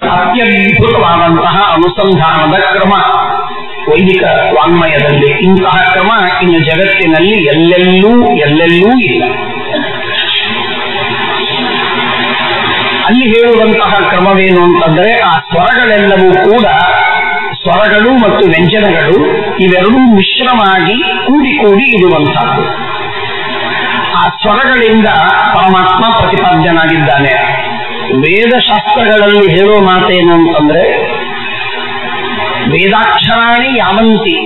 ಅತ್ಯದ್ಭುತವಾದಂತಹ ಅನುಸಂಧಾನದ ಕ್ರಮ ವೈದಿಕ ವಾಂಗ್ಮಯದಲ್ಲಿ. ಇಂತಹ ಕ್ರಮ ಇನ್ನು ಜಗತ್ತಿನಲ್ಲಿ ಎಲ್ಲೆಲ್ಲೂ ಇಲ್ಲ. ಅಲ್ಲಿ ಹೇಳುವಂತಹ ಕ್ರಮವೇನು ಅಂತಂದ್ರೆ, ಆ ಸ್ವರಗಳೆಲ್ಲವೂ ಕೂಡ ಸ್ವರಗಳು ಮತ್ತು ವ್ಯಂಜನಗಳು ಇವೆರಡೂ ಮಿಶ್ರವಾಗಿ ಕೂಡಿ ಇರುವಂತಹದ್ದು. ಆ ಸ್ವರಗಳಿಂದ ಪರಮಾತ್ಮ ಪ್ರತಿಪಾದ್ಯನಾಗಿದ್ದಾನೆ. ವೇದಶಾಸ್ತ್ರಗಳಲ್ಲಿ ಹೇಳೋ ಮಾತೇನು ಅಂತಂದ್ರೆ, ವೇದಾಕ್ಷರಾಣಿ ಯಾವಂತಿ,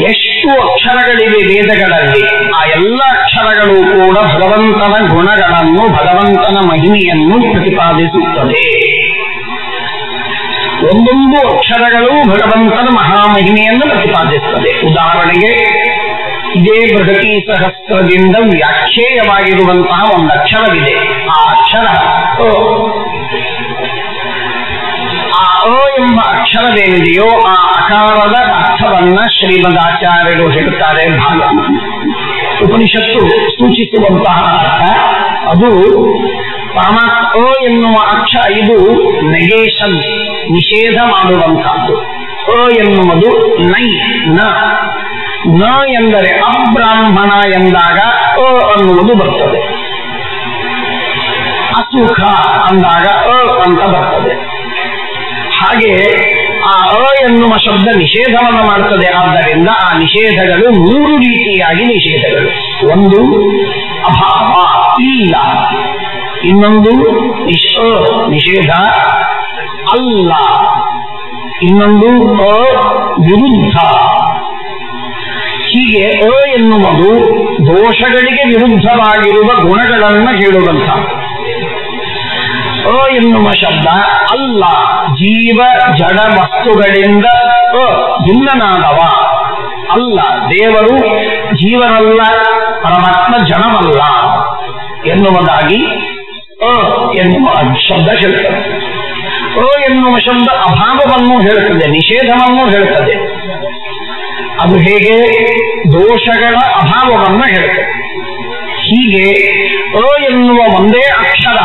ಎಷ್ಟು ಅಕ್ಷರಗಳಿವೆ ವೇದಗಳಲ್ಲಿ, ಆ ಎಲ್ಲ ಅಕ್ಷರಗಳು ಕೂಡ ಭಗವಂತನ ಗುಣಗಳನ್ನು, ಭಗವಂತನ ಮಹಿಮೆಯನ್ನು ಪ್ರತಿಪಾದಿಸುತ್ತದೆ. ಒಂದೊಂದು ಅಕ್ಷರಗಳು ಭಗವಂತನ ಮಹಾಮಹಿಮೆಯನ್ನು ಪ್ರತಿಪಾದಿಸುತ್ತದೆ. ಉದಾಹರಣೆಗೆ, ಇದೇ ಬೃಹತಿ ಸಹಸ್ರದಿಂದ ವ್ಯಾಖ್ಯೇಯವಾಗಿರುವಂತಹ ಒಂದು ಅಕ್ಷರವಿದೆ. ಆ ಅಕ್ಷರ ಎಂಬ ಅಕ್ಷರವೇನಿದೆಯೋ ಆ ಅಕಾರದ ಅರ್ಥವನ್ನ ಶ್ರೀಮದಾಚಾರ್ಯರು ಹೇಳುತ್ತಾರೆ. ಉಪನಿಷತ್ತು ಸೂಚಿಸುವಂತಹ ಅರ್ಥ ಅದು ಪರಮಾತ್ಮ ಎನ್ನುವ ಅಕ್ಷರ. ಇದು ನೆಗೇಷನ್, ನಿಷೇಧ ಮಾಡುವಂತಹದ್ದು. ಎನ್ನುವುದು ನೈ, ನ ಎಂದರೆ ಅಬ್ರಾಹ್ಮಣ ಎಂದಾಗ ಅನ್ನುವುದು ಬರ್ತದೆ. ಅಸುಖ ಅಂದಾಗ ಅಂತ ಬರ್ತದೆ. ಹಾಗೆ ಆ ಎನ್ನುವ ಶಬ್ದ ನಿಷೇಧವನ್ನು ಮಾಡುತ್ತದೆ. ಆದ್ದರಿಂದ ಆ ನಿಷೇಧಗಳು ಮೂರು ರೀತಿಯಾಗಿ ನಿಷೇಧಗಳು. ಒಂದು ಅಭಾವ, ಇಲ್ಲ. ಇನ್ನೊಂದು ನಿಷೇಧ ಅಲ್ಲ. ಇನ್ನೊಂದು ವಿರುದ್ಧ. ಹೀಗೆ ಎನ್ನುವುದು ದೋಷಗಳಿಗೆ ವಿರುದ್ಧವಾಗಿರುವ ಗುಣಗಳನ್ನು ಹೇಳುವಂತ. ಎನ್ನುವ ಶಬ್ದ ಅಲ್ಲ, ಜೀವ ಜಡ ವಸ್ತುಗಳಿಂದ ಭಿನ್ನನಾದವ ಅಲ್ಲ. ದೇವರು ಜೀವನಲ್ಲ, ಪರಮಾತ್ಮ ಜಡವಲ್ಲ ಎನ್ನುವುದಾಗಿ ಎನ್ನುವ ಶಬ್ದ ಹೇಳುತ್ತದೆ. ಎನ್ನುವ ಶಬ್ದ ಅಭಾವವನ್ನು ಹೇಳುತ್ತದೆ, ನಿಷೇಧವನ್ನು ಹೇಳುತ್ತದೆ. ಅದು ಹೇಗೆ? ದೋಷಗಳ ಅಭಾವವನ್ನು ಹೇಳುತ್ತದೆ. ಹೀಗೆ ಎನ್ನುವ ಒಂದೇ ಅಕ್ಷರ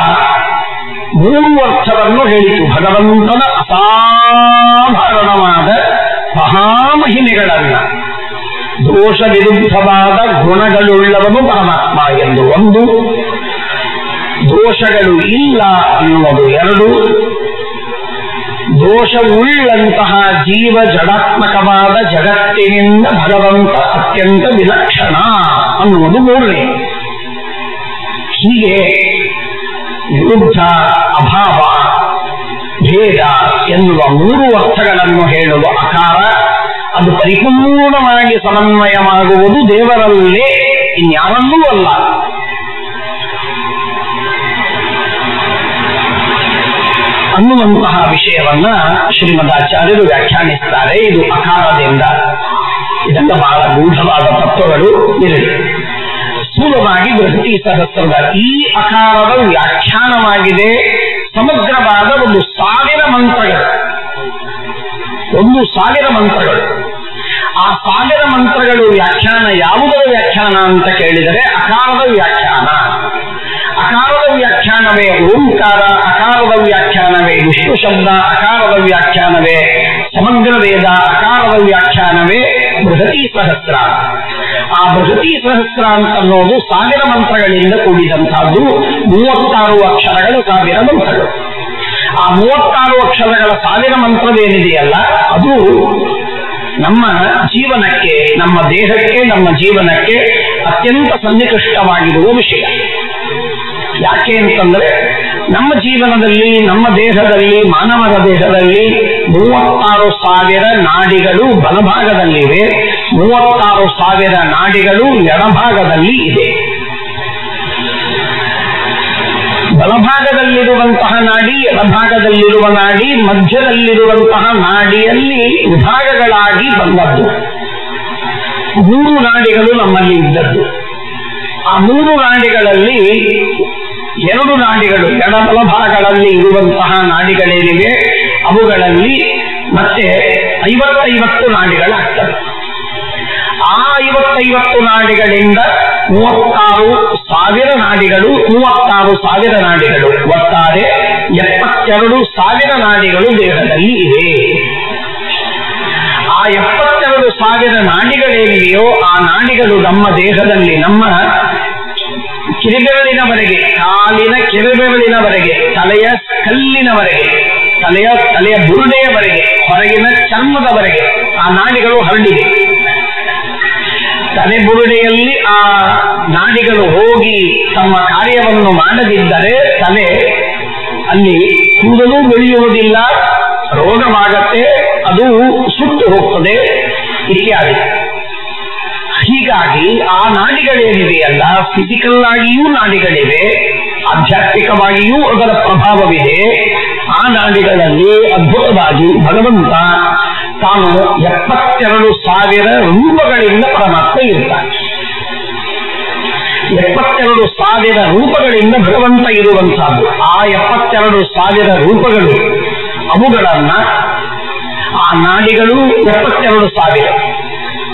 ಮೂರು ಅರ್ಥವನ್ನು ಹೇಳಿತು. ಭಗವಂತನ ಅಸಾಧಾರಣವಾದ ಮಹಾಮಹಿಮೆಗಳನ್ನ, ದೋಷ ವಿರುದ್ಧವಾದ ಗುಣಗಳುಳ್ಳವನು ಪರಮಾತ್ಮ ಎಂದು ಒಂದು, ದೋಷಗಳು ಇಲ್ಲ ಅನ್ನುವುದು ಎರಡು, ದೋಷವುಳ್ಳಂತಹ ಜೀವ ಜಡಾತ್ಮಕವಾದ ಜಗತ್ತಿನಿಂದ ಭಗವಂತ ಅತ್ಯಂತ ವಿಲಕ್ಷಣ ಅನ್ನುವುದು ಮೂರನೇ. ಹೀಗೆ ವಿರುದ್ಧ, ಅಭಾವ, ಭೇದ ಎನ್ನುವ ಮೂರು ಅರ್ಥಗಳನ್ನು ಹೇಳುವ ಅಕಾರ ಅದು ಪರಿಪೂರ್ಣವಾಗಿ ಸಮನ್ವಯವಾಗುವುದು ದೇವರಲ್ಲೇ, ಇನ್ಯಾರಲ್ಲೂ ಅಲ್ಲ. ಅನ್ನುವಂತಹ ವಿಷಯವನ್ನ ಶ್ರೀಮದಾಚಾರ್ಯರು ವ್ಯಾಖ್ಯಾನಿಸುತ್ತಾರೆ. ಇದು ಅಕಾರದಿಂದ. ಇದೆಲ್ಲ ಬಹಳ ಗೂಢವಾದ ತತ್ವಗಳು ಇರಲಿ. ಸ್ಥೂಲವಾಗಿ ಬೃಹತಿ ಸಹಸ್ರದ ಈ ಅಕಾರದ ವ್ಯಾಖ್ಯಾನವಾಗಿದೆ. ಸಮಗ್ರವಾದ 1000 ಮಂತ್ರಗಳು, 1000 ಮಂತ್ರಗಳು. ಆ 1000 ಮಂತ್ರಗಳು ವ್ಯಾಖ್ಯಾನ ಯಾವುದರ ವ್ಯಾಖ್ಯಾನ ಅಂತ ಕೇಳಿದರೆ ಅಕಾರದ ವ್ಯಾಖ್ಯಾನ. ಅಕಾರದ ವ್ಯಾಖ್ಯಾನವೇ ಓಂಕಾರ, ಅಕಾರದ ವ್ಯಾಖ್ಯಾನವೇ ವಿಷ್ಣು ಶಬ್ದ, ಅಕಾರದ ವ್ಯಾಖ್ಯಾನವೇ ಸಮಗ್ರ ವೇದ, ಅಕಾರದ ವ್ಯಾಖ್ಯಾನವೇ ಬೃಹತಿ ಸಹಸ್ರ. ಆ ಬೃಹತಿ ಸಹಸ್ರ ಅಂತನ್ನೋದು 1000 ಮಂತ್ರಗಳಿಂದ ಕೂಡಿದಂತಹದ್ದು. 36 ಅಕ್ಷರಗಳು 1000 ಮಂತ್ರಗಳು. ಆ 36 ಅಕ್ಷರಗಳ 1000 ಮಂತ್ರವೇನಿದೆಯಲ್ಲ ಅದು ನಮ್ಮ ಜೀವನಕ್ಕೆ, ನಮ್ಮ ದೇಹಕ್ಕೆ, ನಮ್ಮ ಜೀವನಕ್ಕೆ ಅತ್ಯಂತ ಸನ್ನಿಕೃಷ್ಟವಾಗಿರುವ ವಿಷಯ. ಯಾಕೆ ಅಂತಂದ್ರೆ, ನಮ್ಮ ಜೀವನದಲ್ಲಿ, ನಮ್ಮ ದೇಹದಲ್ಲಿ, ಮಾನವರ ದೇಹದಲ್ಲಿ 36,000 ನಾಡಿಗಳು ಬಲಭಾಗದಲ್ಲಿವೆ, 36,000 ನಾಡಿಗಳು ಎಡಭಾಗದಲ್ಲಿ ಇದೆ. ಬಲಭಾಗದಲ್ಲಿರುವಂತಹ ನಾಡಿ, ಎಡಭಾಗದಲ್ಲಿರುವ ನಾಡಿ, ಮಧ್ಯದಲ್ಲಿರುವಂತಹ ನಾಡಿಯಲ್ಲಿ ವಿಭಾಗಗಳಾಗಿ ಬಂದದ್ದು. 3 ನಾಡಿಗಳು ನಮ್ಮಲ್ಲಿ ಇದ್ದದ್ದು. ಆ 3 ನಾಡಿಗಳಲ್ಲಿ 2 ನಾಡಿಗಳು ಎಡಬಲಭಾಗಗಳಲ್ಲಿ ಇರುವಂತಹ ನಾಡಿಗಳೇನಿವೆ ಅವುಗಳಲ್ಲಿ ಮತ್ತೆ 50 ನಾಡಿಗಳಾಗ್ತವೆ. ಆ 50 ನಾಡಿಗಳಿಂದ 36,000 ನಾಡಿಗಳು, 36,000 ನಾಡಿಗಳು, ಒಟ್ಟಾರೆ 72,000 ನಾಡಿಗಳು ದೇಹದಲ್ಲಿ ಇವೆ. ಆ 72,000 ನಾಡಿಗಳೇನಿವೆಯೋ ಆ ನಾಡಿಗಳು ನಮ್ಮ ದೇಹದಲ್ಲಿ, ನಮ್ಮ ಕಿರಿಬೆರಳಿನವರೆಗೆ, ಕಾಲಿನ ಕಿರಿಬೆರಳಿನವರೆಗೆ, ತಲೆಯ ಕಲ್ಲಿನವರೆಗೆ, ತಲೆಯ ಬುರುಡೆಯವರೆಗೆ, ಹೊರಗಿನ ಚರ್ಮದವರೆಗೆ ಆ ನಾಡಿಗಳು ಹರಡಿವೆ. ತಲೆಬುರುಡೆಯಲ್ಲಿ ಆ ನಾಡಿಗಳು ಹೋಗಿ ತಮ್ಮ ಕಾರ್ಯವನ್ನು ಮಾಡದಿದ್ದರೆ ತಲೆ ಅಲ್ಲಿ ಕೂದಲು ಬೆಳೆಯುವುದಿಲ್ಲ, ರೋಗವಾಗತ್ತೆ, ಅದು ಸುಟ್ಟು ಹೋಗ್ತದೆ ಇತ್ಯಾದಿ. ಹೀಗಾಗಿ ಆ ನಾಡಿಗಳೇನಿವೆಯಲ್ಲ, ಫಿಸಿಕಲ್ ಆಗಿಯೂ ನಾಡಿಗಳಿವೆ, ಆಧ್ಯಾತ್ಮಿಕವಾಗಿಯೂ ಅದರ ಪ್ರಭಾವವಿದೆ. ಆ ನಾಡಿಗಳಲ್ಲಿ ಅದ್ಭುತವಾಗಿ ಭಗವಂತ ತಾನು 72,000 ರೂಪಗಳಿಂದ ಪರಮಾತ್ಮ ಇರ್ತಾನೆ. 72,000 ರೂಪಗಳಿಂದ ಭಗವಂತ ಇರುವಂತಹದ್ದು. ಆ 72,000 ರೂಪಗಳು, ಅವುಗಳನ್ನ ಆ ನಾಡಿಗಳು 72,000.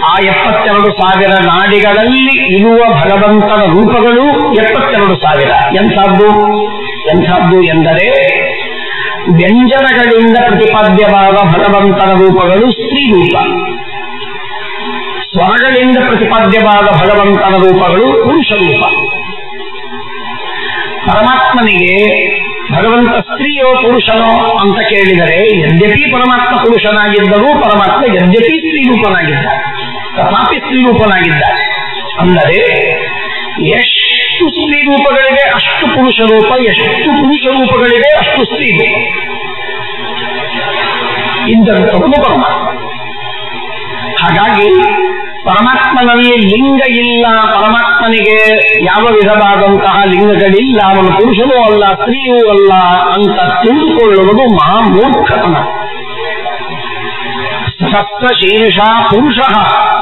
ಆ 72,000 ನಾಡಿಗಳಲ್ಲಿ ಇರುವ ಭಗವಂತನ ರೂಪಗಳು 72,000. ಎಂಥದ್ದು ಎಂದರೆ ವ್ಯಂಜನಗಳಿಂದ ಪ್ರತಿಪಾದ್ಯವಾದ ಭಗವಂತನ ರೂಪಗಳು ಸ್ತ್ರೀ ರೂಪ, ಸ್ವರಗಳಿಂದ ಪ್ರತಿಪಾದ್ಯವಾದ ಭಗವಂತನ ರೂಪಗಳು ಪುರುಷ ರೂಪ. ಪರಮಾತ್ಮನಿಗೆ ಭಗವಂತ ಸ್ತ್ರೀಯೋ ಪುರುಷನೋ ಅಂತ ಕೇಳಿದರೆ, ಯದ್ಯಪಿ ಪರಮಾತ್ಮ ಪುರುಷನಾಗಿದ್ದರೂ ಪರಮಾತ್ಮ ಯದ್ಯಪಿ ಸ್ತ್ರೀ ರೂಪನಾಗಿದ್ದಾನೆ, ತಥಾಪಿ ಸ್ತ್ರೀ ರೂಪನಾಗಿದ್ದಾನೆ. ಅಂದರೆ ಎಷ್ಟು ಸ್ತ್ರೀ ರೂಪಗಳಿವೆ ಅಷ್ಟು ಪುರುಷ ರೂಪ, ಎಷ್ಟು ಪುರುಷ ರೂಪಗಳಿವೆ ಅಷ್ಟು ಸ್ತ್ರೀ ರೂಪ ಇದ್ದಂಥವನು ಪರಮಾತ್ಮ. ಹಾಗಾಗಿ ಪರಮಾತ್ಮನಲ್ಲಿ ಲಿಂಗ ಇಲ್ಲ, ಪರಮಾತ್ಮನಿಗೆ ಯಾವ ವಿಧವಾದಂತಹ ಲಿಂಗಗಳಿಲ್ಲ, ಅವನು ಪುರುಷನೂ ಅಲ್ಲ ಸ್ತ್ರೀಯೂ ಅಲ್ಲ ಅಂತ ತಿಳಿದುಕೊಳ್ಳುವುದು ಮಹಾಮೂರ್ಖತನ. ಸಹಸ್ರ ಶೀರ್ಷ ಪುರುಷ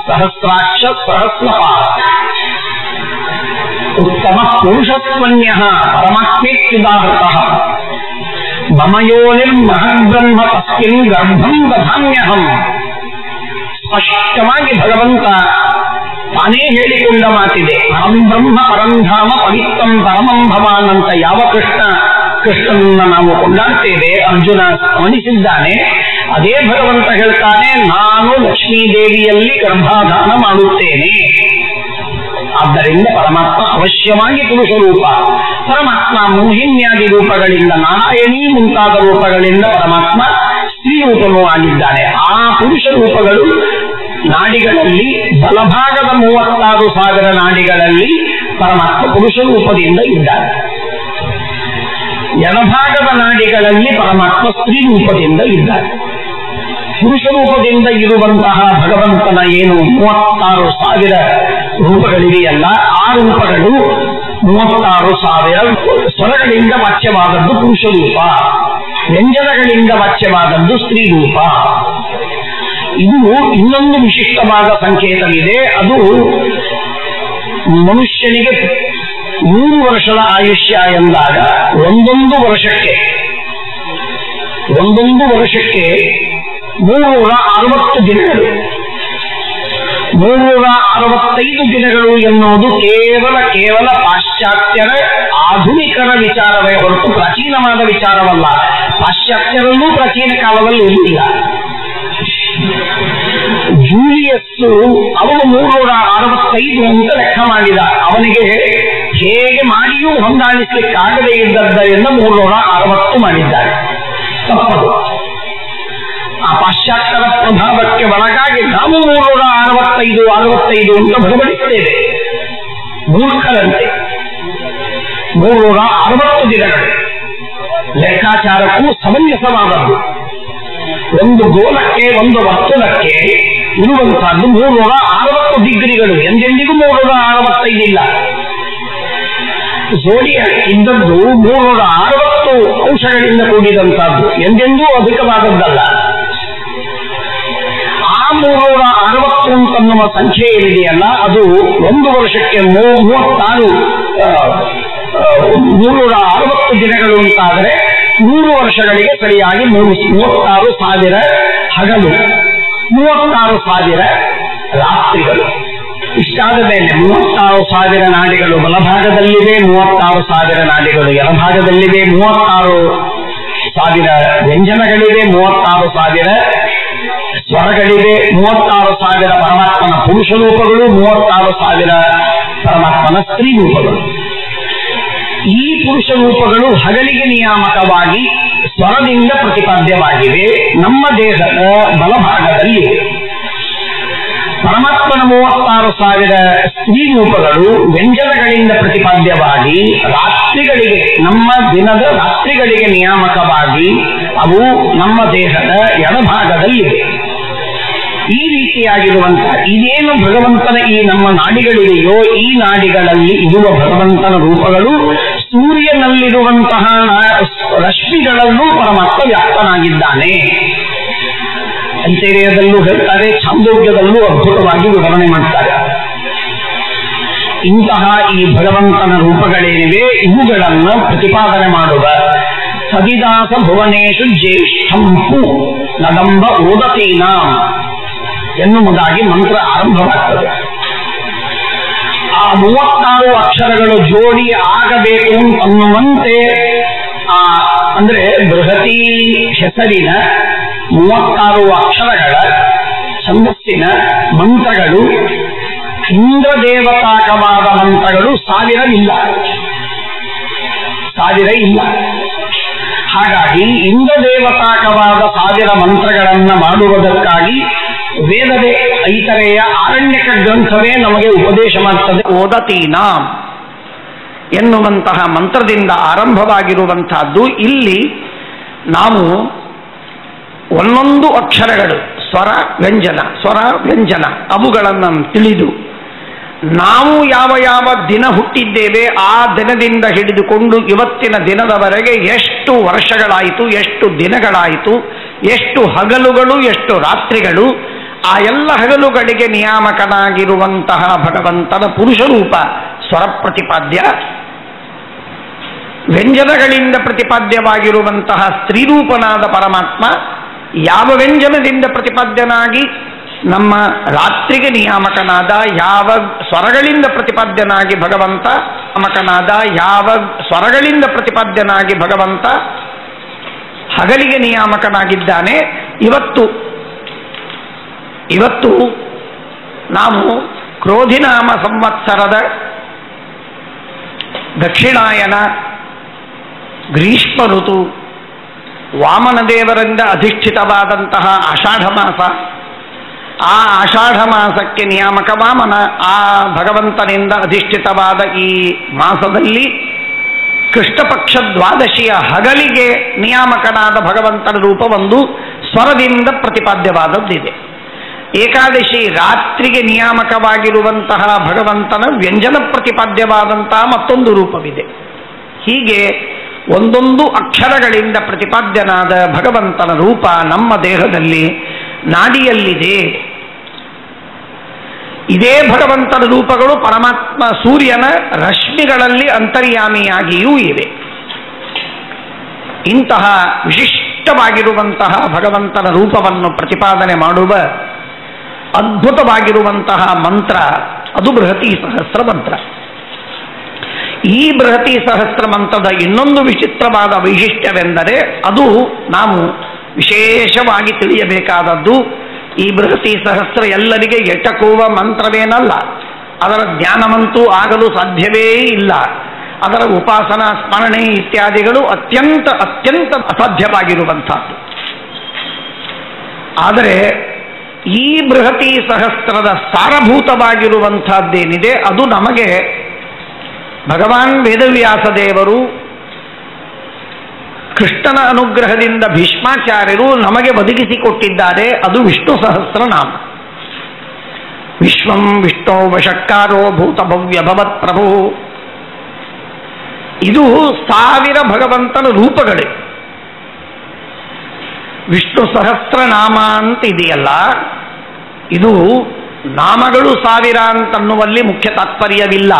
ಸಹಸ್ರಾಕ್ಷ ಸಹಸ್ರಪಾದ ಉತ್ತಮ ಪುರುಷತ್ವನ್ಯ ಪರಮಾತ್ಮೇತ್ಯುದಾಹೃತ ಮಮಯೋನಿರ್ಮಹದ್ಬ್ರಹ್ಮ ತಸ್ಮಿನ್ ಗರ್ಭಂ ದಧಾಮ್ಯಹಂ. ಸ್ಪಷ್ಟವಾಗಿ ಭಗವಂತ ತಾನೇ ಹೇಳಿಕೊಂಡ ಮಾತಿದೆ. ಅಹಂ ಬ್ರಹ್ಮ ಪರಂಧಾಮ ಪವಿತ್ರಂ ಪರಮಂ ಭವಾನ್ ಅಂತ ಯಾವ ಕೃಷ್ಣನನ್ನ ನಾವು ಕೊಂಡಾಡ್ತೇವೆ, ಅರ್ಜುನ ಸ್ಮರಿಸಿದ್ದಾನೆ. ಅದೇ ಭಗವಂತ ಹೇಳ್ತಾನೆ, ನಾನು ಲಕ್ಷ್ಮೀದೇವಿಯಲ್ಲಿ ಗರ್ಭಾಧಾನ ಮಾಡುತ್ತೇನೆ. ಆದ್ದರಿಂದ ಪರಮಾತ್ಮ ಅವಶ್ಯವಾಗಿ ಪುರುಷ ರೂಪ. ಪರಮಾತ್ಮ ಮೋಹಿನ್ಯಾದಿ ರೂಪಗಳಿಂದ, ನಾರಾಯಣಿ ಮುಂತಾದ ರೂಪಗಳಿಂದ ಪರಮಾತ್ಮ ಸ್ತ್ರೀ ರೂಪನೂ ಆಗಿದ್ದಾನೆ. ಆ ಪುರುಷ ರೂಪಗಳು ನಾಡಿಗಳಲ್ಲಿ ಬಲಭಾಗದ 36,000 ನಾಡಿಗಳಲ್ಲಿ ಪರಮಾತ್ಮ ಪುರುಷ ರೂಪದಿಂದ ಇದ್ದಾನೆ. ಎಡಭಾಗದ ನಾಡಿಗಳಲ್ಲಿ ಪರಮಾತ್ಮ ಸ್ತ್ರೀ ರೂಪದಿಂದ ಇದ್ದಾನೆ. ಪುರುಷ ರೂಪದಿಂದ ಇರುವಂತಹ ಭಗವಂತನ ಏನು 36,000 ರೂಪಗಳಿವೆಯಲ್ಲ, ಆ ರೂಪಗಳು 36,000 ಸ್ವರಗಳಿಂದ ವಾಚ್ಯವಾದದ್ದು ಪುರುಷ ರೂಪ, ವ್ಯಂಜನಗಳಿಂದ ವಾಚ್ಯವಾದದ್ದು ಸ್ತ್ರೀ ರೂಪ. ಇದು ಇನ್ನೊಂದು ವಿಶಿಷ್ಟವಾದ ಸಂಕೇತವಿದೆ. ಅದು ಮನುಷ್ಯನಿಗೆ 100 ವರ್ಷದ ಆಯುಷ್ಯ ಎಂದಾಗ ಒಂದೊಂದು ವರ್ಷಕ್ಕೆ 360 ದಿನಗಳು, 365 ದಿನಗಳು ಎನ್ನುವುದು ಕೇವಲ ಪಾಶ್ಚಾತ್ಯರ ಆಧುನಿಕರ ವಿಚಾರವೇ ಹೊರತು ಪ್ರಾಚೀನವಾದ ವಿಚಾರವಲ್ಲ. ಪಾಶ್ಚಾತ್ಯರಲ್ಲೂ ಪ್ರಾಚೀನ ಕಾಲದಲ್ಲಿ ಇರಲಿಲ್ಲ. ಜೂಲಿಯಸ್ ಅವನು 365 ಅಂತ ಲೆಕ್ಕ ಮಾಡಿದ. ಅವನಿಗೆ ಹೇಗೆ ಮಾಡಿಯೂ ಹೊಂದಾಣಿಸಲಿಕ್ಕಾಗದೇ ಇದ್ದದ್ದರಿಂದ 360 ಮಾಡಿದ್ದಾರೆ. ತಪ್ಪದು. ಆ ಪಾಶ್ಚಾತ್ಯರ ಪ್ರಭಾವಕ್ಕೆ ಒಳಗಾಗಿ ನಾವು 365 ಅಂತ ಬಡಬಡಿಸ್ತೇವೆ ಮೂರ್ಖರಂತೆ. 360 ದಿನಗಳು ಲೆಕ್ಕಾಚಾರಕ್ಕೂ ಸಮಂಜಸವಾದದ್ದು. ಒಂದು ಗೋಲಕ್ಕೆ, ಒಂದು ವರ್ತುಲಕ್ಕೆ ಇರುವಂತಹದ್ದು 360 ಡಿಗ್ರಿಗಳು. ಎಂದೆಂದಿಗೂ 365 ಇಲ್ಲ. ಜೋಡಿಯಾಕ್ ಇದ್ದದ್ದು 360 ಅಂಶಗಳಿಂದ ಕೂಡಿದಂತಹದ್ದು, ಎಂದೆಂದೂ ಅಧಿಕವಾದದ್ದಲ್ಲ. ಆ 360 ಅಂತನ್ನುವ ಸಂಖ್ಯೆ ಏನಿದೆಯಲ್ಲ, ಅದು ಒಂದು ವರ್ಷಕ್ಕೆ 360 ದಿನಗಳು ಅಂತಾದರೆ 3 ವರ್ಷಗಳಿಗೆ ಸರಿಯಾಗಿ 36,000 ಹಗಲು, 36,000 ರಾತ್ರಿಗಳು. ಇಷ್ಟಾದ ಮೇಲೆ 36,000 ನಾಡಿಗಳು ಬಲಭಾಗದಲ್ಲಿವೆ, 36,000 ನಾಡಿಗಳು ಎಡಭಾಗದಲ್ಲಿವೆ, 36 ವ್ಯಂಜನಗಳಿವೆ, 36,000 ಸ್ವರಗಳಿವೆ, 36,000 ಪರಮಾತ್ಮನ ಪುರುಷ ರೂಪಗಳು, 36,000 ಪರಮಾತ್ಮನ ಸ್ತ್ರೀ ರೂಪಗಳು. ಈ ಪುರುಷ ರೂಪಗಳು ಹಗಲಿಗೆ ನಿಯಾಮಕವಾಗಿ ಸ್ವರದಿಂದ ಪ್ರತಿಪಾದ್ಯವಾಗಿವೆ. ನಮ್ಮ ದೇಹದ ಬಲಭಾಗದಲ್ಲಿ ಪರಮಾತ್ಮನ 36,000 ಸ್ತ್ರೀ ರೂಪಗಳು ವ್ಯಂಜನಗಳಿಂದ ಪ್ರತಿಪಾದ್ಯವಾಗಿ ರಾತ್ರಿಗಳಿಗೆ, ನಮ್ಮ ದಿನದ ರಾತ್ರಿಗಳಿಗೆ ನಿಯಾಮಕವಾಗಿ ಅವು ನಮ್ಮ ದೇಹದ ಎಡಭಾಗದಲ್ಲಿವೆ. ಈ ರೀತಿಯಾಗಿರುವಂತಹ ಇದೇನು ಭಗವಂತನ ಈ ನಮ್ಮ ನಾಡಿಗಳಿವೆಯೋ, ಈ ನಾಡಿಗಳಲ್ಲಿ ಇರುವ ಭಗವಂತನ ರೂಪಗಳು ಸೂರ್ಯನಲ್ಲಿರುವಂತಹ ರಶ್ಮಿಗಳಲ್ಲೂ ಪರಮಾತ್ಮ ವ್ಯಾಪ್ತನಾಗಿದ್ದಾನೆ. ಐತರೇಯದಲ್ಲೂ ಹೇಳ್ತಾರೆ, ಛಾಂದೋಗ್ಯದಲ್ಲೂ ಅದ್ಭುತವಾಗಿ ವಿವರಣೆ ಮಾಡ್ತಾರೆ. ಇಂತಹ ಈ ಭಗವಂತನ ರೂಪಗಳೇನಿವೆ ಇವುಗಳನ್ನು ಪ್ರತಿಪಾದನೆ ಮಾಡುವ ಸದಿದಾಸ ಭುವನೇಶು ಜ್ಯೇಷ್ಠಂಪು ನದಂಬ ಓದತೀನಾ ಎನ್ನುವುದಾಗಿ ಮಂತ್ರ ಆರಂಭವಾಗ್ತದೆ. ಆ 36 ಅಕ್ಷರಗಳು ಜೋಡಿ ಆಗಬೇಕು ಅನ್ನುವಂತೆ ಅಂದ್ರೆ ಬೃಹತಿ ಹೆಸರಿನ 36 ಅಕ್ಷರಗಳ ಛಂದಸ್ಸಿನ ಮಂತ್ರಗಳು, ಇಂದ್ರದೇವತಾಕವಾದ ಮಂತ್ರಗಳು 1000 ಇಲ್ಲ. ಹಾಗಾಗಿ ಇಂದ್ರದೇವತಾಕವಾದ 1000 ಮಂತ್ರಗಳನ್ನ ಮಾಡುವುದಕ್ಕಾಗಿ ವೇದವೇ, ಐತರೆಯ ಆರಣ್ಯಕ ಗ್ರಂಥವೇ ನಮಗೆ ಉಪದೇಶ ಮಾಡ್ತದೆ. ಓದತೀನಾ ಎನ್ನುವಂತಹ ಮಂತ್ರದಿಂದ ಆರಂಭವಾಗಿರುವಂತಹದ್ದು. ಇಲ್ಲಿ ನಾವು ಒಂದೊಂದು ಅಕ್ಷರಗಳು ಸ್ವರ ವ್ಯಂಜನ ಅವುಗಳನ್ನು ತಿಳಿದು ನಾವು ಯಾವ ಯಾವ ದಿನ ಹುಟ್ಟಿದ್ದೇವೆ ಆ ದಿನದಿಂದ ಹಿಡಿದುಕೊಂಡು ಇವತ್ತಿನ ದಿನದವರೆಗೆ ಎಷ್ಟು ವರ್ಷಗಳಾಯಿತು, ಎಷ್ಟು ದಿನಗಳಾಯಿತು, ಎಷ್ಟು ಹಗಲುಗಳು, ಎಷ್ಟು ರಾತ್ರಿಗಳು, ಆ ಎಲ್ಲ ಹಗಲುಗಳಿಗೆ ನಿಯಾಮಕನಾಗಿರುವಂತಹ ಭಗವಂತನ ಪುರುಷ ರೂಪ ಸ್ವರ ಪ್ರತಿಪಾದ್ಯ, ವ್ಯಂಜನಗಳಿಂದ ಪ್ರತಿಪಾದ್ಯವಾಗಿರುವಂತಹ ಸ್ತ್ರೀರೂಪನಾದ ಪರಮಾತ್ಮ ಯಾವ ವ್ಯಂಜನದಿಂದ ಪ್ರತಿಪಾದ್ಯನಾಗಿ ನಮ್ಮ ರಾತ್ರಿಗೆ ನಿಯಾಮಕನಾದ, ಯಾವ ಸ್ವರಗಳಿಂದ ಪ್ರತಿಪಾದ್ಯನಾಗಿ ಭಗವಂತ ಹಗಲಿಗೆ ನಿಯಾಮಕನಾಗಿದ್ದಾನೆ. ಇವತ್ತು ನಾವು ಕ್ರೋಧಿನಾಮ ಸಂವತ್ಸರದ ದಕ್ಷಿಣಾಯನ ಗ್ರೀಷ್ಮ ಋತು, ವಾಮನದೇವರಿಂದ ಅಧಿಷ್ಠಿತವಾದಂತಹ ಆಷಾಢ ಮಾಸ, ಆ ಆಷಾಢ ಮಾಸಕ್ಕೆ ನಿಯಾಮಕ ವಾಮನ, ಆ ಭಗವಂತನಿಂದ ಅಧಿಷ್ಠಿತವಾದ ಈ ಮಾಸದಲ್ಲಿ ಕೃಷ್ಣಪಕ್ಷ ದ್ವಾದಶಿಯ ಹಗಲಿಗೆ ನಿಯಾಮಕನಾದ ಭಗವಂತನ ರೂಪ ಒಂದು ಸ್ವರದಿಂದ ಪ್ರತಿಪಾದ್ಯವಾದದ್ದಿದೆ. ಏಕಾದಶಿ ರಾತ್ರಿಗೆ ನಿಯಾಮಕವಾಗಿರುವಂತಹ ಭಗವಂತನ ವ್ಯಂಜನ ಪ್ರತಿಪಾದ್ಯವಾದಂತಹ ಮತ್ತೊಂದು ರೂಪವಿದೆ. ಹೀಗೆ ಒಂದೊಂದು ಅಕ್ಷರಗಳಿಂದ ಪ್ರತಿಪಾದ್ಯನಾದ ಭಗವಂತನ ರೂಪ ನಮ್ಮ ದೇಹದಲ್ಲಿ ನಾಡಿಯಲ್ಲಿದೆ. ಇದೇ ಭಗವಂತನ ರೂಪಗಳು ಪರಮಾತ್ಮ ಸೂರ್ಯನ ರಶ್ಮಿಗಳಲ್ಲಿ ಅಂತರ್ಯಾಮಿಯಾಗಿಯೂ ಇವೆ. ಇಂತಹ ವಿಶಿಷ್ಟವಾಗಿರುವಂತಹ ಭಗವಂತನ ರೂಪವನ್ನು ಪ್ರತಿಪಾದನೆ ಮಾಡುವ ಅದ್ಭುತವಾಗಿರುವಂತಹ ಮಂತ್ರ ಅದು ಬೃಹತಿ ಸಹಸ್ರ ಮಂತ್ರ. ಈ ಬೃಹತಿ ಸಹಸ್ರ ಮಂತ್ರದ ಇನ್ನೊಂದು ವಿಚಿತ್ರವಾದ ವೈಶಿಷ್ಟ್ಯವೆಂದರೆ ಅದು ನಾವು ವಿಶೇಷವಾಗಿ ತಿಳಿಯಬೇಕಾದದ್ದು. ಈ ಬೃಹತಿ ಸಹಸ್ರ ಎಲ್ಲರಿಗೆ ಎಟಕುವ ಮಂತ್ರವೇನಲ್ಲ, ಅದರ ಜ್ಞಾನವಂತೂ ಆಗಲು ಸಾಧ್ಯವೇ ಇಲ್ಲ. ಅದರ ಉಪಾಸನಾ ಸ್ಮರಣೆ ಇತ್ಯಾದಿಗಳು ಅತ್ಯಂತ ಅಸಾಧ್ಯವಾಗಿರುವಂಥದ್ದು. ಆದರೆ ಈ ಬೃಹತಿ ಸಹಸ್ರದ ಸಾರಭೂತವಾಗಿರುವಂಥದ್ದೇನಿದೆ ಅದು ನಮಗೆ ಭಗವಾನ್ ವೇದವ್ಯಾಸ ದೇವರು, ಕೃಷ್ಣನ ಅನುಗ್ರಹದಿಂದ ಭೀಷ್ಮಾಚಾರ್ಯರು ನಮಗೆ ಒದಗಿಸಿಕೊಟ್ಟಿದ್ದಾರೆ. ಅದು ವಿಷ್ಣು ಸಹಸ್ರನಾಮ. ವಿಶ್ವಂ ವಿಷ್ಣೋ ವಶಕ್ಕಾರೋ ಭೂತಭವ್ಯ ಭವತ್ ಪ್ರಭು. ಇದು 1000 ಭಗವಂತನ ರೂಪಗಳೇ. ವಿಷ್ಣು ಸಹಸ್ರನಾಮ ಅಂತ ಇದೆಯಲ್ಲ, ಇದು ನಾಮಗಳು 1000 ಅಂತನ್ನುವಲ್ಲಿ ಮುಖ್ಯ ತಾತ್ಪರ್ಯವಿಲ್ಲ.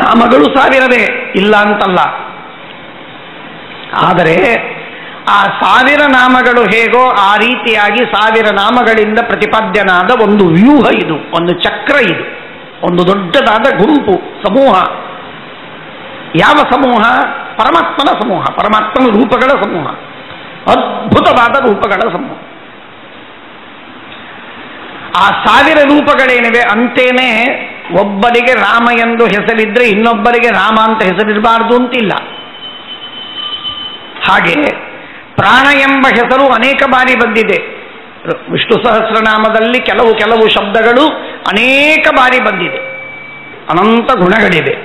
ನಾಮಗಳು 1000ವೇ, ಇಲ್ಲ ಅಂತಲ್ಲ. ಆದರೆ ಆ 1000 ನಾಮಗಳು ಹೇಗೋ ಆ ರೀತಿಯಾಗಿ 1000 ನಾಮಗಳಿಂದ ಪ್ರತಿಪಾದ್ಯನಾದ ಒಂದು ವ್ಯೂಹ ಇದು, ಒಂದು ಚಕ್ರ ಇದು, ಒಂದು ದೊಡ್ಡದಾದ ಗುಂಪು, ಸಮೂಹ. ಯಾವ ಸಮೂಹ? ಪರಮಾತ್ಮನ ಸಮೂಹ, ಪರಮಾತ್ಮನ ರೂಪಗಳ ಸಮೂಹ, ಅದ್ಭುತವಾದ ರೂಪಗಳ ಸಮೂಹ. ಆ 1000 ರೂಪಗಳೇನಿವೆ ಅಂತೇನೆ ಒಬ್ಬರಿಗೆ ರಾಮ ಎಂದು ಹೆಸರಿದ್ರೆ ಇನ್ನೊಬ್ಬರಿಗೆ ರಾಮ ಅಂತ ಹೆಸರಿರಬಾರ್ದು ಅಂತಿಲ್ಲ. ಹಾಗೆ ಪ್ರಾಣ ಎಂಬ ಹೆಸರು ಅನೇಕ ಬಾರಿ ಬಂದಿದೆ. ವಿಷ್ಣು ಸಹಸ್ರನಾಮದಲ್ಲಿ ಕೆಲವು ಶಬ್ದಗಳು ಅನೇಕ ಬಾರಿ ಬಂದಿದೆ, ಅನಂತ ಗುಣಗಳಿವೆ.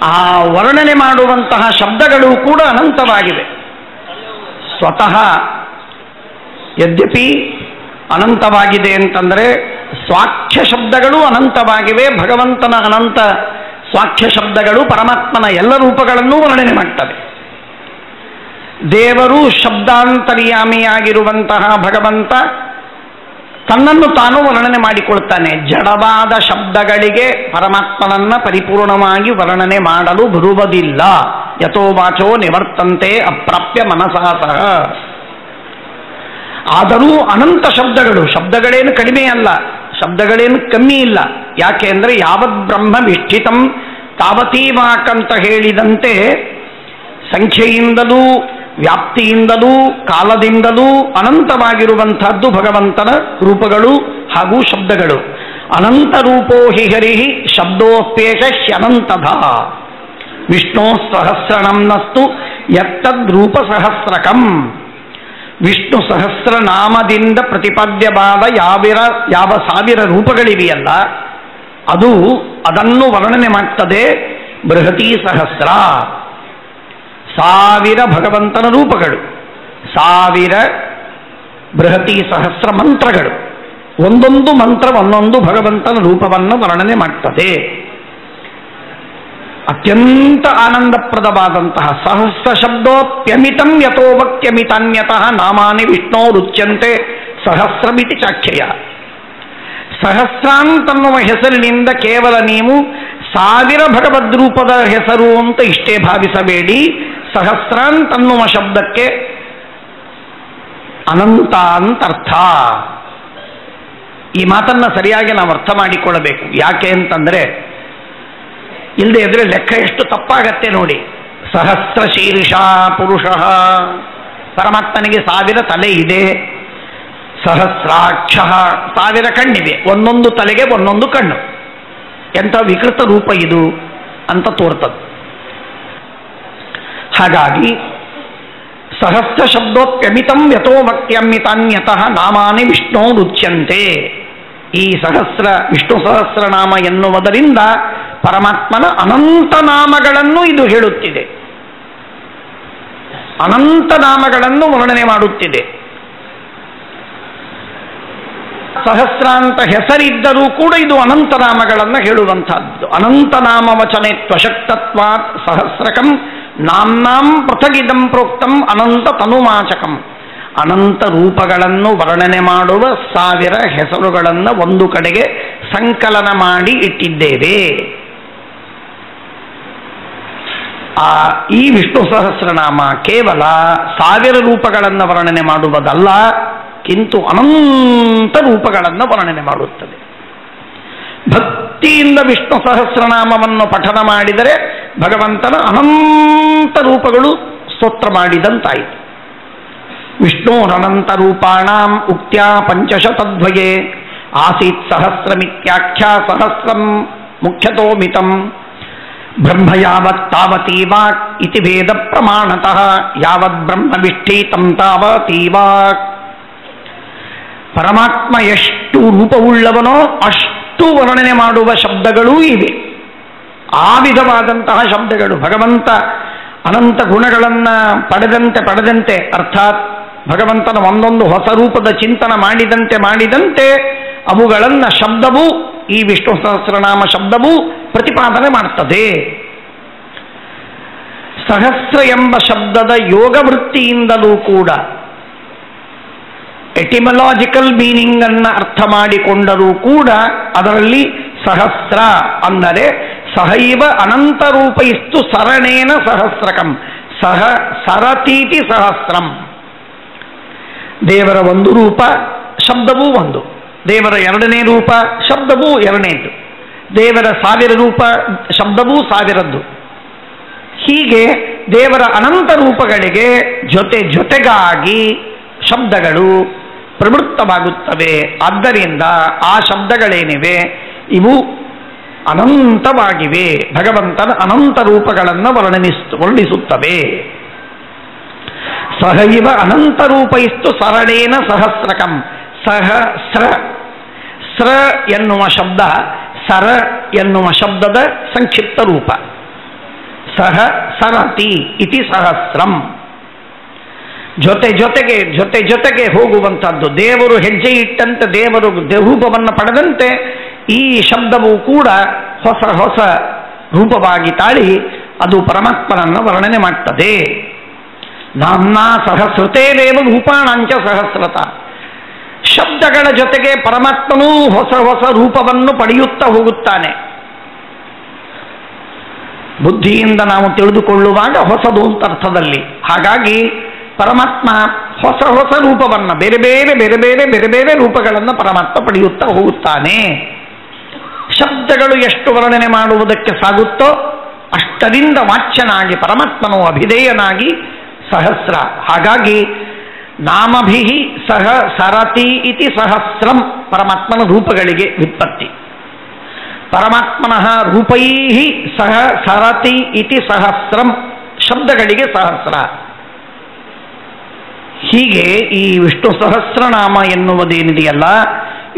ಆ ವರ್ಣನೆ ಮಾಡುವಂತಹ ಶಬ್ದಗಳು ಕೂಡ ಅನಂತವಾಗಿವೆ. ಸ್ವತಃ ಯದ್ಯಪಿ ಅನಂತವಾಗಿದೆ ಅಂತಂದರೆ ಸ್ವಾಖ್ಯ ಶಬ್ದಗಳು ಅನಂತವಾಗಿವೆ. ಭಗವಂತನ ಅನಂತ ಸ್ವಾಖ್ಯ ಶಬ್ದಗಳು ಪರಮಾತ್ಮನ ಎಲ್ಲ ರೂಪಗಳನ್ನು ವರ್ಣನೆ ಮಾಡ್ತವೆ. ದೇವರು ಶಬ್ದಾಂತರ್ಯಾಮಿಯಾಗಿರುವಂತಹ ಭಗವಂತ ತನ್ನನ್ನು ತಾನು ವರ್ಣನೆ ಮಾಡಿಕೊಳ್ತಾನೆ. ಜಡವಾದ ಶಬ್ದಗಳಿಗೆ ಪರಮಾತ್ಮನನ್ನ ಪರಿಪೂರ್ಣವಾಗಿ ವರ್ಣನೆ ಮಾಡಲು ಬರುವುದಿಲ್ಲ. ಯಥೋ ವಾಚೋ ನಿವರ್ತಂತೆ ಅಪ್ರಾಪ್ಯ ಮನಸಾ ಸಹ. ಆದರೂ ಅನಂತ ಶಬ್ದಗಳೇನು ಕಡಿಮೆ ಅಲ್ಲ, ಶಬ್ದಗಳೇನು ಕಮ್ಮಿ ಇಲ್ಲ. ಯಾಕೆ ಅಂದರೆ ಯಾವದ್ ಬ್ರಹ್ಮ ವಿಷ್ಠಿತಂ ತಾವತೀ ವಾಕ್ ಅಂತ ಹೇಳಿದಂತೆ ಸಂಖ್ಯೆಯಿಂದಲೂ ವ್ಯಾಪ್ತಿಯಿಂದಲೂ ಕಾಲದಿಂದಲೂ ಅನಂತವಾಗಿರುವಂತಹದ್ದು ಭಗವಂತನ ರೂಪಗಳು ಹಾಗೂ ಶಬ್ದಗಳು. ಅನಂತ ರೂಪೋ ಹಿ ಹರಿ ಶಬ್ದೋಪ್ಯೇಷ ಹ್ಯನಂತಧ ವಿಷ್ಣೋ ಸಹಸ್ರನಂನಸ್ತು ಯತ್ತದ್ರೂಪ ಸಹಸ್ರಕಂ. ವಿಷ್ಣು ಸಹಸ್ರನಾಮದಿಂದ ಪ್ರತಿಪಾದ್ಯವಾದ ಯಾವ 1000 ರೂಪಗಳಿವೆಯಲ್ಲ ಅದನ್ನು ವರ್ಣನೆ ಮಾಡ್ತದೆ ಬೃಹತಿ ಸಹಸ್ರ. 1000 ಭಗವಂತನ ರೂಪಗಳು, 1000 ಬೃಹತಿ ಸಹಸ್ರ ಮಂತ್ರಗಳು. ಒಂದೊಂದು ಮಂತ್ರ ಒಂದೊಂದು ಭಗವಂತನ ರೂಪವನ್ನು ವರ್ಣನೆ ಮಾಡ್ತದೆ. ಅತ್ಯಂತ ಆನಂದಪ್ರದವಾದಂತಹ ಸಹಸ್ರ ಶಬ್ದೋಪ್ಯಮಿತಂ ಯಥೋ ವಕ್ತ್ಯಮಿತಾನ್ಯತಃ ನಾಮಾನಿ ವಿಷ್ಣೋರುಚ್ಯಂತೆ ಸಹಸ್ರಮಿತಿ ಚಾಖ್ಯಯ. ಸಹಸ್ರಾಂತನ್ನುವ ಹೆಸರಿನಿಂದ ಕೇವಲ ನೀವು 1000 ಭಗವದ್ರೂಪದ ಹೆಸರು ಅಂತ ಇಷ್ಟೇ ಭಾವಿಸಬೇಡಿ. ಸಹಸ್ರಾಂತನ್ನುವ ಶಬ್ದಕ್ಕೆ ಅನಂತ ಅಂತರ್ಥ. ಈ ಮಾತನ್ನ ಸರಿಯಾಗಿ ನಾವು ಅರ್ಥ ಮಾಡಿಕೊಳ್ಳಬೇಕು. ಯಾಕೆ ಅಂತಂದ್ರೆ ಇಲ್ಲದೆ ಇದ್ರೆ ಲೆಕ್ಕ ಎಷ್ಟು ತಪ್ಪಾಗತ್ತೆ ನೋಡಿ. ಸಹಸ್ರ ಶೀರ್ಷ ಪುರುಷ, ಪರಮಾತ್ಮನಿಗೆ 1000 ತಲೆ ಇದೆ. ಸಹಸ್ರಾಕ್ಷ, 1000 ಕಣ್ಣಿವೆ, ಒಂದೊಂದು ತಲೆಗೆ ಒಂದೊಂದು ಕಣ್ಣು. ಎಂಥ ವಿಕೃತ ರೂಪ ಇದು ಅಂತ ತೋರ್ತದೆ. ಹಾಗಾಗಿ ಸಹಸ್ರ ಶಬ್ದೋಪ್ಯಮಿತಂ ಯಥೋ ವಕ್ತ್ಯಮಿತಾನ್ಯತಃ ನಾಮಾನಿ ವಿಷ್ಣೋರುಚ್ಯಂತೆ. ಈ ವಿಷ್ಣು ಸಹಸ್ರನಾಮ ಎನ್ನುವುದರಿಂದ ಪರಮಾತ್ಮನ ಅನಂತ ನಾಮಗಳನ್ನು ಇದು ಹೇಳುತ್ತಿದೆ, ಅನಂತ ನಾಮಗಳನ್ನು ವರ್ಣನೆ ಮಾಡುತ್ತಿದೆ. ಸಹಸ್ರಾಂತ ಹೆಸರಿದ್ದರೂ ಕೂಡ ಇದು ಅನಂತ ನಾಮಗಳನ್ನು ಹೇಳುವಂತಹದ್ದು. ಅನಂತ ನಾಮ ವಚನೆ ತ್ವಶಕ್ತತ್ವಾತ್ ಸಹಸ್ರಕಂ ನಾಮ್ನಾಂ ಪೃಥಗಿದಂ ಪ್ರೋಕ್ತಂ ಅನಂತ ತನುಮಾಚಕಂ. ಅನಂತ ರೂಪಗಳನ್ನು ವರ್ಣನೆ ಮಾಡುವ 1000 ಹೆಸರುಗಳನ್ನು ಒಂದು ಕಡೆಗೆ ಸಂಕಲನ ಮಾಡಿ ಇಟ್ಟಿದ್ದೇವೆ. ಈ ವಿಷ್ಣು ಸಹಸ್ರನಾಮ ಕೇವಲ 1000 ರೂಪಗಳನ್ನು ವರ್ಣನೆ ಮಾಡುವುದಲ್ಲ, ಕಿಂತು ಅನಂತ ರೂಪಗಳನ್ನು ವರ್ಣನೆ ಮಾಡುತ್ತದೆ. ಭಕ್ತಿಯಿಂದ ವಿಷ್ಣು ಸಹಸ್ರನಾಮವನ್ನು ಪಠನ ಮಾಡಿದರೆ ಭಗವಂತನ ಅನಂತ ರೂಪಗಳು ಸ್ತೋತ್ರ ಮಾಡಿದಂತಾಯಿತು. ವಿಷ್ಣೋರನಂತ ರೂಪಾಣಾಂ ಉಕ್ತ್ಯಾ ಪಂಚಶತದ್ವಯೇ ಆಸೀತ್ ಸಹಸ್ರಮಿತ್ಯಾಖ್ಯಾ ಸಹಸ್ರಂ ಮುಖ್ಯತೋ ಮಿತಂ. ಬ್ರಹ್ಮ ಯಾವತ್ ತಾವತೀ ವಾಕ್ ಇತಿ ವೇದ ಪ್ರಮಾಣತಃ ಯಾವದ್ ಬ್ರಹ್ಮ ವಿಷ್ಠೀತಂ ತಾವತೀ ವಾಕ್. ಪರಮಾತ್ಮ ಎಷ್ಟು ರೂಪವುಳ್ಳವನೋ ಅಷ್ಟು ವರ್ಣನೆ ಮಾಡುವ ಶಬ್ದಗಳೂ ಇವೆ. ಆ ವಿಧವಾದಂತಹ ಶಬ್ದಗಳು ಭಗವಂತ ಅನಂತ ಗುಣಗಳನ್ನು ಪಡೆದಂತೆ ಅರ್ಥಾತ್ ಭಗವಂತನ ಒಂದೊಂದು ಹೊಸ ರೂಪದ ಚಿಂತನ ಮಾಡಿದಂತೆ ಅವುಗಳನ್ನು ಶಬ್ದವೂ, ಈ ವಿಷ್ಣು ಸಹಸ್ರನಾಮ ಶಬ್ದವೂ ಪ್ರತಿಪಾದನೆ ಮಾಡ್ತದೆ. ಸಹಸ್ರ ಎಂಬ ಶಬ್ದದ ಯೋಗ ವೃತ್ತಿಯಿಂದಲೂ ಕೂಡ ಎಟಿಮಲಾಜಿಕಲ್ ಮೀನಿಂಗ್ ಅನ್ನು ಅರ್ಥ ಮಾಡಿಕೊಂಡರೂ ಕೂಡ ಅದರಲ್ಲಿ ಸಹಸ್ರ ಅಂದರೆ ಸಹೈವ ಅನಂತ ರೂಪೈಸ್ತು ಸರಣೇನ ಸಹಸ್ರಕಂ ಸರತೀತಿ ಸಹಸ್ರಂ. ದೇವರ ಒಂದು ರೂಪ ಶಬ್ದವೂ ಒಂದು, ದೇವರ 2ನೇ ರೂಪ ಶಬ್ದವೂ 2ನೇದು, ದೇವರ 1000 ರೂಪ ಶಬ್ದವೂ 1000ದ್ದು. ಹೀಗೆ ದೇವರ ಅನಂತ ರೂಪಗಳಿಗೆ ಜೊತೆ ಜೊತೆಗಾಗಿ ಶಬ್ದಗಳು ಪ್ರವೃತ್ತವಾಗುತ್ತವೆ. ಆದ್ದರಿಂದ ಆ ಶಬ್ದಗಳೇನಿವೆ ಇವು ಅನಂತವಾಗಿವೆ, ಭಗವಂತನ ಅನಂತ ರೂಪಗಳನ್ನು ವರ್ಣಿಸುತ್ತವೆ. ಸಹೈವ ಅನಂತ ರೂಪೈಸ್ತು ಸರಳೇನ ಸಹಸ್ರಕಂ. ಸ್ರ ಎನ್ನುವ ಶಬ್ದ ಸರ ಎನ್ನುವ ಶಬ್ದದ ಸಂಕ್ಷಿಪ್ತ ರೂಪ. ಸರತಿ ಇತಿ ಸಹಸ್ರಂ. ಜೊತೆ ಜೊತೆಗೆ ಹೋಗುವಂಥದ್ದು. ದೇವರು ಹೆಜ್ಜೆ ಇಟ್ಟಂತೆ, ದೇವರು ರೂಪವನ್ನು ಪಡೆದಂತೆ ಈ ಶಬ್ದವು ಕೂಡ ಹೊಸ ಹೊಸ ರೂಪವಾಗಿ ತಾಳಿ ಅದು ಪರಮಾತ್ಮನನ್ನು ವರ್ಣನೆ ಮಾಡ್ತದೆ. ನಾಮ್ನಾ ಸಹಸ್ರತೇರೇವ ರೂಪಾಣಾಂಚ ಸಹಸ್ರತ. ಶಬ್ದಗಳ ಜೊತೆಗೆ ಪರಮಾತ್ಮನೂ ಹೊಸ ಹೊಸ ರೂಪವನ್ನು ಪಡೆಯುತ್ತಾ ಹೋಗುತ್ತಾನೆ. ಬುದ್ಧಿಯಿಂದ ನಾವು ತಿಳಿದುಕೊಳ್ಳುವಾಗ ಹೊಸದು ಅಂತ ಅರ್ಥದಲ್ಲಿ. ಹಾಗಾಗಿ ಪರಮಾತ್ಮ ಹೊಸ ಹೊಸ ರೂಪವನ್ನು ಬೇರೆ ಬೇರೆ ರೂಪಗಳನ್ನು ಪರಮಾತ್ಮ ಪಡೆಯುತ್ತಾ ಹೋಗುತ್ತಾನೆ. ಶಬ್ದಗಳು ಎಷ್ಟು ವರ್ಣನೆ ಮಾಡುವುದಕ್ಕೆ ಸಾಗುತ್ತೋ ಅಷ್ಟರಿಂದ ವಾಚ್ಯನಾಗಿ ಪರಮಾತ್ಮನು ಅಭಿಧೇಯನಾಗಿ ಸಹಸ್ರ. ಹಾಗಾಗಿ ನಾಮಭಿ ಸಹ ಸರತಿ ಇತಿ ಸಹಸ್ರಂ ಪರಮಾತ್ಮನ ರೂಪಗಳಿಗೆ ವ್ಯುತ್ಪತ್ತಿ. ಪರಮಾತ್ಮನಃ ರೂಪೈ ಸಹ ಸರತಿ ಇತಿ ಸಹಸ್ರಂ ಶಬ್ದಗಳಿಗೆ ಸಹಸ್ರ. ಹೀಗೆ ಈ ವಿಷ್ಣು ಸಹಸ್ರನಾಮ ಎನ್ನುವುದೇನಿದೆಯಲ್ಲ,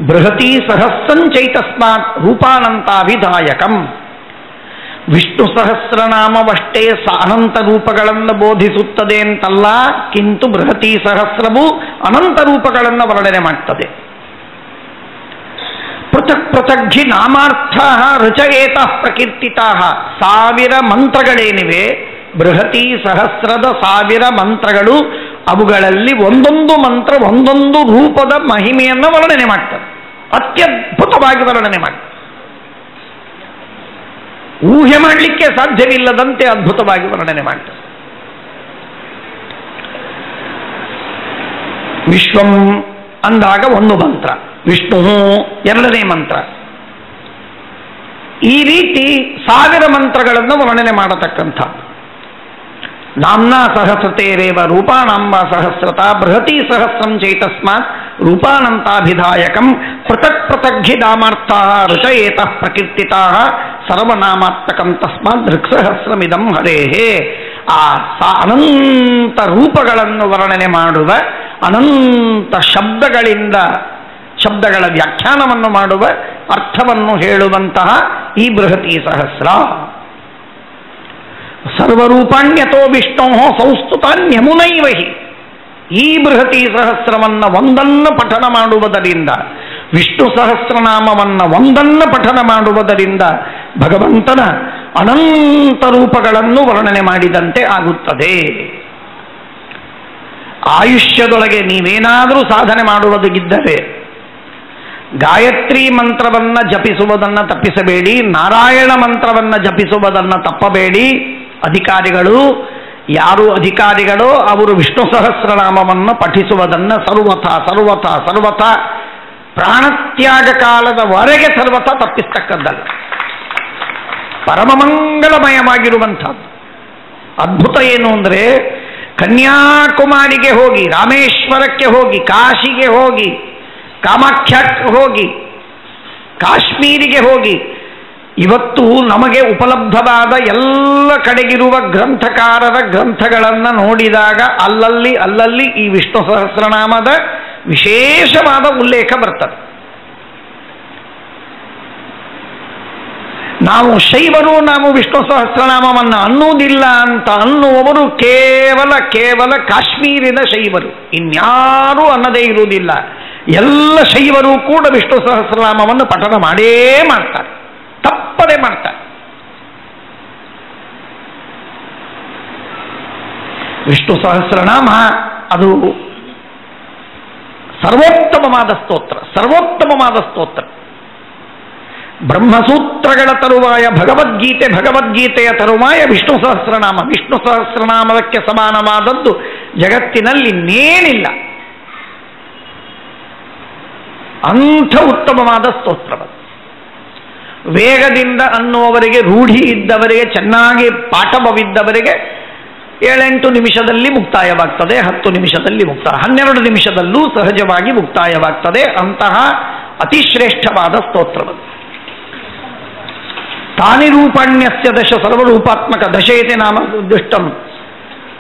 ಬೃಹತಿ ಸಹಸ್ರಂಚೈತಸ್ಮಾತ್ ರೂಪಾನಂತಾಭಿಧಾಯಕಂ. ವಿಷ್ಣು ಸಹಸ್ರನಾಮವಷ್ಟೇ ಅನಂತ ರೂಪಗಳನ್ನು ಬೋಧಿಸುತ್ತದೆ ಅಂತಲ್ಲ, ಕಿಂತು ಬೃಹತಿ ಸಹಸ್ರವು ಅನಂತ ರೂಪಗಳನ್ನು ವರ್ಣನೆ ಮಾಡ್ತದೆ. ಪೃಥಕ್ ಪೃಥಗ್ಹಿ ನಾಮಾರ್ಥ ರುಚಯೇತ ಪ್ರಕೀರ್ತಿತಾ. 1000 ಮಂತ್ರಗಳೇನಿವೆ, ಬೃಹತಿ ಸಹಸ್ರದ 1000 ಮಂತ್ರಗಳು, ಅವುಗಳಲ್ಲಿ ಒಂದೊಂದು ಮಂತ್ರ ಒಂದೊಂದು ರೂಪದ ಮಹಿಮೆಯನ್ನು ವರ್ಣನೆ ಮಾಡ್ತದೆ. ಅತ್ಯದ್ಭುತವಾಗಿ ವರ್ಣನೆ ಮಾಡ್ತದೆ. ಊಹೆ ಮಾಡಲಿಕ್ಕೆ ಸಾಧ್ಯವಿಲ್ಲದಂತೆ ಅದ್ಭುತವಾಗಿ ವರ್ಣನೆ ಮಾಡ್ತದೆ. ವಿಶ್ವಂ ಅಂದಾಗ ಒಂದು ಮಂತ್ರ, ವಿಷ್ಣು 2ನೇ ಮಂತ್ರ. ಈ ರೀತಿ 1000 ಮಂತ್ರಗಳನ್ನು ವರ್ಣನೆ ಮಾಡತಕ್ಕಂಥ. ನಾಮ್ನಾ ಸಹಸ್ರತೇರೇವ ರೂಪಾಣಾಂಬ ಸಹಸ್ರತ ಬೃಹತಿ ಸಹಸ್ರಂ ಚೈತಸ್ಮಾತ್ ರೂಪಾನಂತಾಭಿಧಾಯಕಂ. ಪೃಥಕ್ ಪೃಥಗ್ಹಿ ನಾಮಾರ್ಥ ರುಚಯೇತ ಪ್ರಕೀರ್ತಿತಾ ಸರ್ವನಾಮಾತ್ಮಕಂ ತಸ್ಮಾತ್ ದೃಕ್ಸಹಸ್ರಮಿದಂ ಹರೇಹೇ. ಆ ಅನಂತ ರೂಪಗಳನ್ನು ವರ್ಣನೆ ಮಾಡುವ, ಅನಂತ ಶಬ್ದಗಳಿಂದ ಶಬ್ದಗಳ ವ್ಯಾಖ್ಯಾನವನ್ನು ಮಾಡುವ, ಅರ್ಥವನ್ನು ಹೇಳುವಂತಹ ಈ ಬೃಹತಿ ಸಹಸ್ರ. ಸರ್ವರೂಪಾಣ್ಯತೋ ವಿಷ್ಣೋ ಸಂಸ್ತುತಾನ್ಯಮುನೈವಹಿ. ಈ ಬೃಹತಿ ಸಹಸ್ರವನ್ನು ಒಂದನ್ನು ಪಠನ ಮಾಡುವುದರಿಂದ, ವಿಷ್ಣು ಸಹಸ್ರನಾಮವನ್ನು ಒಂದನ್ನು ಪಠನ ಮಾಡುವುದರಿಂದ ಭಗವಂತನ ಅನಂತ ರೂಪಗಳನ್ನು ವರ್ಣನೆ ಮಾಡಿದಂತೆ ಆಗುತ್ತದೆ. ಆಯುಷ್ಯದೊಳಗೆ ನೀವೇನಾದರೂ ಸಾಧನೆ ಮಾಡುವುದಿದ್ದರೆ ಗಾಯತ್ರಿ ಮಂತ್ರವನ್ನು ಜಪಿಸುವುದನ್ನು ತಪ್ಪಿಸಬೇಡಿ, ನಾರಾಯಣ ಮಂತ್ರವನ್ನು ಜಪಿಸುವುದನ್ನು ತಪ್ಪಬೇಡಿ. ಅಧಿಕಾರಿಗಳು ಯಾರು ಅಧಿಕಾರಿಗಳೋ ಅವರು ವಿಷ್ಣು ಸಹಸ್ರನಾಮವನ್ನು ಪಠಿಸುವುದನ್ನು ಸರ್ವಥ ಪ್ರಾಣತ್ಯಾಗ ಕಾಲದವರೆಗೆ ಸರ್ವಥ ತಪ್ಪಿಸ್ತಕ್ಕದ್ದಲ್ಲ. ಪರಮಮಂಗಲಮಯವಾಗಿರುವಂಥದ್ದು. ಅದ್ಭುತ ಏನು ಅಂದರೆ, ಕನ್ಯಾಕುಮಾರಿಗೆ ಹೋಗಿ, ರಾಮೇಶ್ವರಕ್ಕೆ ಹೋಗಿ, ಕಾಶಿಗೆ ಹೋಗಿ, ಕಾಮಾಖ್ಯಕ್ಕೆ ಹೋಗಿ, ಕಾಶ್ಮೀರಿಗೆ ಹೋಗಿ, ಇವತ್ತು ನಮಗೆ ಉಪಲಬ್ಧವಾದ ಎಲ್ಲ ಕಡೆಗಿರುವ ಗ್ರಂಥಕಾರರ ಗ್ರಂಥಗಳನ್ನು ನೋಡಿದಾಗ ಅಲ್ಲಲ್ಲಿ ಈ ವಿಷ್ಣು ಸಹಸ್ರನಾಮದ ವಿಶೇಷವಾದ ಉಲ್ಲೇಖ ಬರ್ತದೆ. ನಾವು ಶೈವರು ನಾವು ವಿಷ್ಣು ಸಹಸ್ರನಾಮವನ್ನು ಅನ್ನುವುದಿಲ್ಲ ಅಂತ ಅನ್ನುವವರು ಕೇವಲ ಕಾಶ್ಮೀರಿನ ಶೈವರು, ಇನ್ಯಾರೂ ಅನ್ನದೇ ಇರುವುದಿಲ್ಲ. ಎಲ್ಲ ಶೈವರು ಕೂಡ ವಿಷ್ಣು ಸಹಸ್ರನಾಮವನ್ನು ಪಠನ ಮಾಡೇ ಮಾಡ್ತಾರೆ, ತಪ್ಪದೆ ಮಾಡ್ತಾರೆ. ವಿಷ್ಣು ಸಹಸ್ರನಾಮ ಅದು ಸರ್ವೋತ್ತಮವಾದ ಸ್ತೋತ್ರ. ಬ್ರಹ್ಮಸೂತ್ರಗಳ ತರುವಾಯ ಭಗವದ್ಗೀತೆಯ ತರುವಾಯ ವಿಷ್ಣು ಸಹಸ್ರನಾಮ. ವಿಷ್ಣು ಸಹಸ್ರನಾಮಕ್ಕೆ ಸಮಾನವಾದದ್ದು ಜಗತ್ತಿನಲ್ಲಿ ಇನ್ನೇನಿಲ್ಲ. ಅಂಥ ಉತ್ತಮವಾದ ಸ್ತೋತ್ರವದು. ವೇಗದಿಂದ ಅನ್ನುವವರಿಗೆ, ರೂಢಿ ಇದ್ದವರಿಗೆ, ಚೆನ್ನಾಗಿ ಪಾಠವಿದ್ದವರಿಗೆ 7-8 ನಿಮಿಷದಲ್ಲಿ ಮುಕ್ತಾಯವಾಗ್ತದೆ, 10 ನಿಮಿಷದಲ್ಲಿ ಮುಕ್ತಾಯ, 12 ನಿಮಿಷದಲ್ಲೂ ಸಹಜವಾಗಿ ಮುಕ್ತಾಯವಾಗ್ತದೆ. ಅಂತಹ ಅತಿಶ್ರೇಷ್ಠವಾದ ಸ್ತೋತ್ರವನ್ನು ತಾನಿ ರೂಪಾಣ್ಯಸ್ಯ ದಶ ಸರ್ವರೂಪಾತ್ಮಕ ದಶೇತಿ ನಾಮ ದುಷ್ಟಂ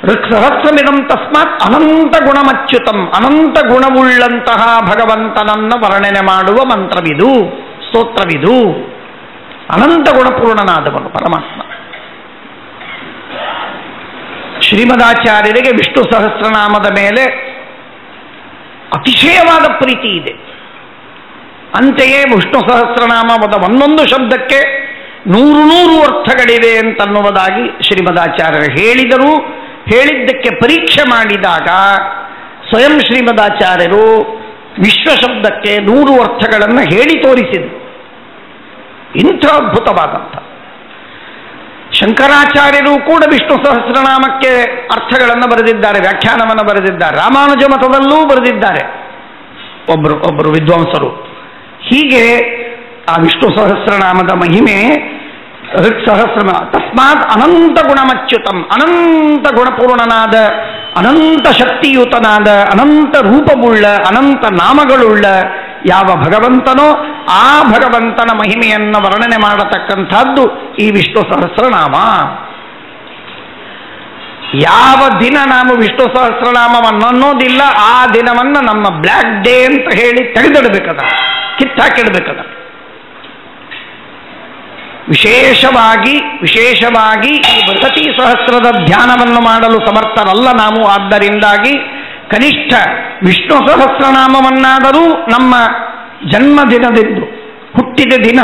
ಋಕ್ಸಹಸ್ರಮಿದಂ ತಸ್ಮಾತ್ ಅನಂತ ಗುಣಮಚ್ಯುತಂ. ಅನಂತ ಗುಣವುಳ್ಳಂತಹ ಭಗವಂತನನ್ನ ವರ್ಣನೆ ಮಾಡುವ ಮಂತ್ರವಿದು, ಸ್ತೋತ್ರವಿದು. ಅನಂತ ಗುಣಪೂರ್ಣನಾದವನು ಪರಮಾತ್ಮ. ಶ್ರೀಮದಾಚಾರ್ಯರಿಗೆ ವಿಷ್ಣು ಸಹಸ್ರನಾಮದ ಮೇಲೆ ಅತಿಶಯವಾದ ಪ್ರೀತಿ ಇದೆ. ಅಂತೆಯೇ ವಿಷ್ಣು ಸಹಸ್ರನಾಮದ ಒಂದೊಂದು ಶಬ್ದಕ್ಕೆ 100 ಅರ್ಥಗಳಿವೆ ಅಂತನ್ನುವುದಾಗಿ ಶ್ರೀಮದಾಚಾರ್ಯರು ಹೇಳಿದರು. ಹೇಳಿದ್ದಕ್ಕೆ ಪರೀಕ್ಷೆ ಮಾಡಿದಾಗ ಸ್ವಯಂ ಶ್ರೀಮದಾಚಾರ್ಯರು ವಿಶ್ವ ಶಬ್ದಕ್ಕೆ 100 ಅರ್ಥಗಳನ್ನು ಹೇಳಿ ತೋರಿಸಿದರು. ಇಂಥ ಅದ್ಭುತವಾದಂಥ ಶಂಕರಾಚಾರ್ಯರು ಕೂಡ ವಿಷ್ಣು ಸಹಸ್ರನಾಮಕ್ಕೆ ಅರ್ಥಗಳನ್ನು ಬರೆದಿದ್ದಾರೆ, ವ್ಯಾಖ್ಯಾನವನ್ನು ಬರೆದಿದ್ದಾರೆ. ರಾಮಾನುಜ ಮತದಲ್ಲೂ ಬರೆದಿದ್ದಾರೆ ಒಬ್ಬರು ವಿದ್ವಾಂಸರು. ಹೀಗೆ ಆ ವಿಷ್ಣು ಸಹಸ್ರನಾಮದ ಮಹಿಮೆ ಋಕ್ಸಹಸ್ರ ತಸ್ಮಾತ್ ಅನಂತ ಗುಣಮಚ್ಯುತಂ, ಅನಂತ ಗುಣಪೂರ್ಣನಾದ, ಅನಂತ ಶಕ್ತಿಯುತನಾದ, ಅನಂತ ರೂಪವುಳ್ಳ, ಅನಂತ ನಾಮಗಳುಳ್ಳ ಯಾವ ಭಗವಂತನೋ ಆ ಭಗವಂತನ ಮಹಿಮೆಯನ್ನು ವರ್ಣನೆ ಮಾಡತಕ್ಕಂಥದ್ದು ಈ ವಿಷ್ಣು ಸಹಸ್ರನಾಮ. ಯಾವ ದಿನ ನಾವು ವಿಷ್ಣು ಸಹಸ್ರನಾಮವನ್ನು ಅನ್ನೋದಿಲ್ಲ, ಆ ದಿನವನ್ನು ನಮ್ಮ ಬ್ಲ್ಯಾಕ್ ಡೇ ಅಂತ ಹೇಳಿ ತೆಗೆದಿಡಬೇಕದ, ಕಿತ್ತಾಕಿಡಬೇಕದ. ವಿಶೇಷವಾಗಿ ಈ ಬೃಹತಿ ಸಹಸ್ರದ ಧ್ಯಾನವನ್ನು ಮಾಡಲು ಸಮರ್ಥರಲ್ಲ ನಾವು. ಆದ್ದರಿಂದಾಗಿ ಕನಿಷ್ಠ ವಿಷ್ಣು ಸಹಸ್ರನಾಮವನ್ನಾದರೂ ನಮ್ಮ ಜನ್ಮದಿನದಿಂದ, ಹುಟ್ಟಿದ ದಿನ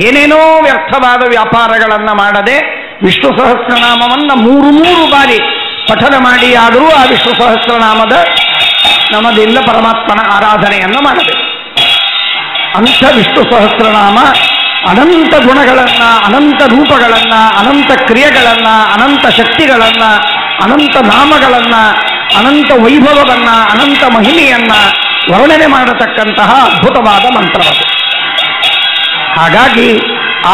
ಏನೇನೋ ವ್ಯರ್ಥವಾದ ವ್ಯಾಪಾರಗಳನ್ನು ಮಾಡದೆ ವಿಷ್ಣು ಸಹಸ್ರನಾಮವನ್ನು 3 ಬಾರಿ ಪಠನ ಮಾಡಿ ಆದರೂ ಆ ವಿಷ್ಣು ಸಹಸ್ರನಾಮದ ನಮದಿಂದ ಪರಮಾತ್ಮನ ಆರಾಧನೆಯನ್ನು ಮಾಡಬೇಕು. ಅಂಥ ವಿಷ್ಣು ಸಹಸ್ರನಾಮ ಅನಂತ ಗುಣಗಳನ್ನು, ಅನಂತ ರೂಪಗಳನ್ನು, ಅನಂತ ಕ್ರಿಯೆಗಳನ್ನು, ಅನಂತ ಶಕ್ತಿಗಳನ್ನು, ಅನಂತ ನಾಮಗಳನ್ನು, ಅನಂತ ವೈಭವವನ್ನು, ಅನಂತ ಮಹಿಮೆಯನ್ನು ವರ್ಣನೆ ಮಾಡತಕ್ಕಂತಹ ಅದ್ಭುತವಾದ ಮಂತ್ರವದು. ಹಾಗಾಗಿ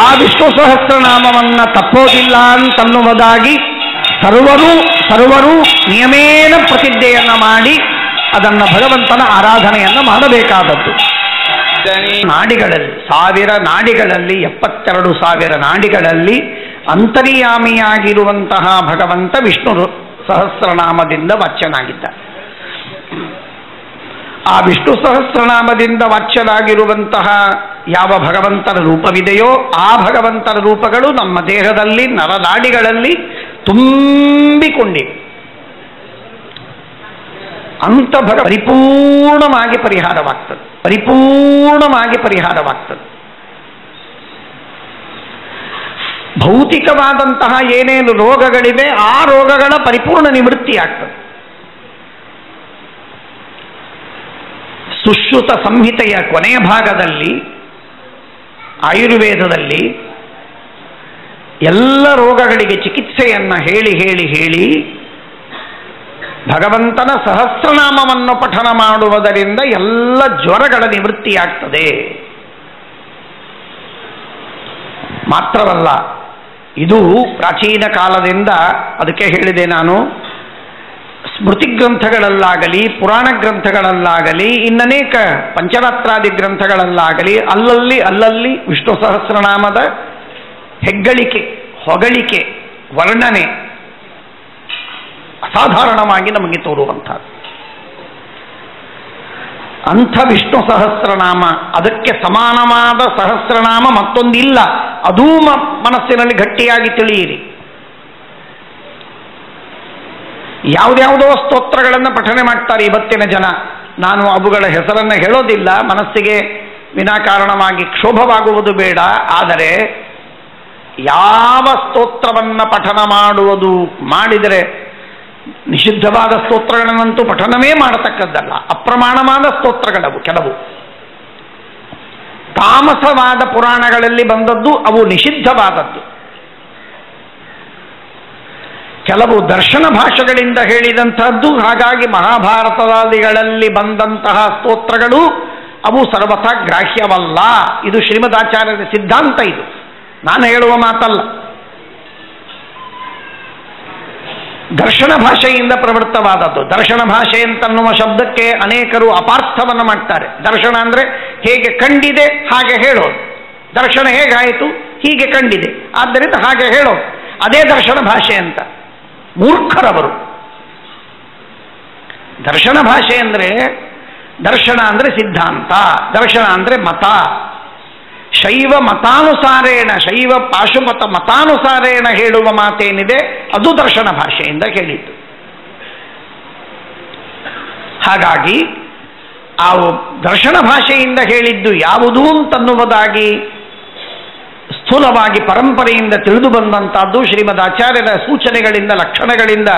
ಆ ವಿಷ್ಣು ಸಹಸ್ರನಾಮವನ್ನು ತಪ್ಪೋದಿಲ್ಲ ಅಂತನ್ನುವುದಾಗಿ ಸರ್ವರು ನಿಯಮೇನ ಪ್ರತಿಜ್ಞೆಯನ್ನು ಮಾಡಿ ಅದನ್ನು ಭಗವಂತನ ಆರಾಧನೆಯನ್ನು ಮಾಡಬೇಕಾದದ್ದು. ನಾಡಿಗಳಲ್ಲಿ 1000 ನಾಡಿಗಳಲ್ಲಿ 72,000 ನಾಡಿಗಳಲ್ಲಿ ಅಂತರ್ಯಾಮಿಯಾಗಿರುವಂತಹ ಭಗವಂತ ವಿಷ್ಣು ಸಹಸ್ರನಾಮದಿಂದ ವಾಚ್ಯನಾಗಿದ್ದ. ಆ ವಿಷ್ಣು ಸಹಸ್ರನಾಮದಿಂದ ವಾಚ್ಯನಾಗಿರುವಂತಹ ಯಾವ ಭಗವಂತನ ರೂಪವಿದೆಯೋ ಆ ಭಗವಂತನ ರೂಪಗಳು ನಮ್ಮ ದೇಹದಲ್ಲಿ ನರನಾಡಿಗಳಲ್ಲಿ ತುಂಬಿಕೊಂಡಿವೆ. ಅಂತ ಪರಿಪೂರ್ಣವಾಗಿ ಪರಿಹಾರವಾಗ್ತದೆ. ಭೌತಿಕವಾದಂತಹ ಏನೇನು ರೋಗಗಳಿವೆ ಆ ರೋಗಗಳ ಪರಿಪೂರ್ಣ ನಿವೃತ್ತಿ ಆಗ್ತದೆ. ಸುಶ್ರುತ ಸಂಹಿತೆಯ ಕೊನೆಯ ಭಾಗದಲ್ಲಿ ಆಯುರ್ವೇದದಲ್ಲಿ ಎಲ್ಲ ರೋಗಗಳಿಗೆ ಚಿಕಿತ್ಸೆಯನ್ನು ಹೇಳಿ ಭಗವಂತನ ಸಹಸ್ರನಾಮವನ್ನು ಪಠನ ಮಾಡುವುದರಿಂದ ಎಲ್ಲ ಜ್ವರಗಳ ನಿವೃತ್ತಿಯಾಗ್ತದೆ. ಮಾತ್ರವಲ್ಲ, ಇದು ಪ್ರಾಚೀನ ಕಾಲದಿಂದ, ಅದಕ್ಕೆ ಹೇಳಿದೆ ನಾನು, ಸ್ಮೃತಿ ಗ್ರಂಥಗಳಲ್ಲಾಗಲಿ, ಪುರಾಣ ಗ್ರಂಥಗಳಲ್ಲಾಗಲಿ, ಇನ್ನನೇಕ ಪಂಚರಾತ್ರಾದಿ ಗ್ರಂಥಗಳಲ್ಲಾಗಲಿ ಅಲ್ಲಲ್ಲಿ ವಿಷ್ಣು ಸಹಸ್ರನಾಮದ ಹೆಗ್ಗಳಿಕೆ, ಹೊಗಳಿಕೆ, ವರ್ಣನೆ ಅಸಾಧಾರಣವಾಗಿ ನಮಗೆ ತೋರುವಂಥದ್ದು. ಅಂಥ ವಿಷ್ಣು ಸಹಸ್ರನಾಮ, ಅದಕ್ಕೆ ಸಮಾನವಾದ ಸಹಸ್ರನಾಮ ಮತ್ತೊಂದಿಲ್ಲ. ಅದೂ ಮನಸ್ಸಿನಲ್ಲಿ ಗಟ್ಟಿಯಾಗಿ ತಿಳಿಯಿರಿ. ಯಾವುದ್ಯಾವುದೋ ಸ್ತೋತ್ರಗಳನ್ನು ಪಠನೆ ಮಾಡ್ತಾರೆ ಇವತ್ತಿನ ಜನ. ನಾನು ಅವುಗಳ ಹೆಸರನ್ನು ಹೇಳೋದಿಲ್ಲ, ಮನಸ್ಸಿಗೆ ವಿನಾಕಾರಣವಾಗಿ ಕ್ಷೋಭವಾಗುವುದು ಬೇಡ. ಆದರೆ ಯಾವ ಸ್ತೋತ್ರವನ್ನು ಪಠನ ಮಾಡಿದರೆ ನಿಷಿದ್ಧವಾದ ಸ್ತೋತ್ರಗಳನ್ನಂತೂ ಪಠನವೇ ಮಾಡತಕ್ಕದ್ದಲ್ಲ. ಅಪ್ರಮಾಣವಾದ ಸ್ತೋತ್ರಗಳವು ಕೆಲವು. ತಾಮಸವಾದ ಪುರಾಣಗಳಲ್ಲಿ ಬಂದದ್ದು ಅವು ನಿಷಿದ್ಧವಾದದ್ದು. ಕೆಲವು ದರ್ಶನ ಭಾಷೆಗಳಿಂದ ಹೇಳಿದಂತಹದ್ದು. ಹಾಗಾಗಿ ಮಹಾಭಾರತವಾದಿಗಳಲ್ಲಿ ಬಂದಂತಹ ಸ್ತೋತ್ರಗಳು ಅವು ಸರ್ವಥಾ ಗ್ರಾಹ್ಯವಲ್ಲ. ಇದು ಶ್ರೀಮದಾಚಾರ್ಯರ ಸಿದ್ಧಾಂತ. ಇದು ನಾನು ಹೇಳುವ ಮಾತಲ್ಲ. ದರ್ಶನ ಭಾಷೆಯಿಂದ ಪ್ರವೃತ್ತವಾದದ್ದು. ದರ್ಶನ ಭಾಷೆ ಅಂತನ್ನುವ ಶಬ್ದಕ್ಕೆ ಅನೇಕರು ಅಪಾರ್ಥವನ್ನು ಮಾಡ್ತಾರೆ. ದರ್ಶನ ಅಂದರೆ ಹೇಗೆ ಕಂಡಿದೆ ಹಾಗೆ ಹೇಳೋದು. ದರ್ಶನ ಹೇಗಾಯಿತು? ಹೀಗೆ ಕಂಡಿದೆ, ಆದ್ದರಿಂದ ಹಾಗೆ ಹೇಳೋದು. ಅದೇ ದರ್ಶನ ಭಾಷೆ ಅಂತ. ಮೂರ್ಖರವರು. ದರ್ಶನ ಭಾಷೆ ಅಂದರೆ, ದರ್ಶನ ಅಂದರೆ ಸಿದ್ಧಾಂತ, ದರ್ಶನ ಅಂದರೆ ಮತ. ಶೈವ ಮತಾನುಸಾರೇಣ, ಶೈವ ಪಾಶುಪತ ಮತಾನುಸಾರೇಣ ಹೇಳುವ ಮಾತೇನಿದೆ ಅದು ದರ್ಶನ ಭಾಷೆಯಿಂದ ಹೇಳಿದ್ದು. ಹಾಗಾಗಿ ಆ ದರ್ಶನ ಭಾಷೆಯಿಂದ ಹೇಳಿದ್ದು ಯಾವುದು ಅಂತನ್ನುವುದಾಗಿ ಸ್ಥೂಲವಾಗಿ ಪರಂಪರೆಯಿಂದ ತಿಳಿದು ಬಂದಂತಹದ್ದು, ಶ್ರೀಮದ್ ಆಚಾರ್ಯರ ಸೂಚನೆಗಳಿಂದ ಲಕ್ಷಣಗಳಿಂದ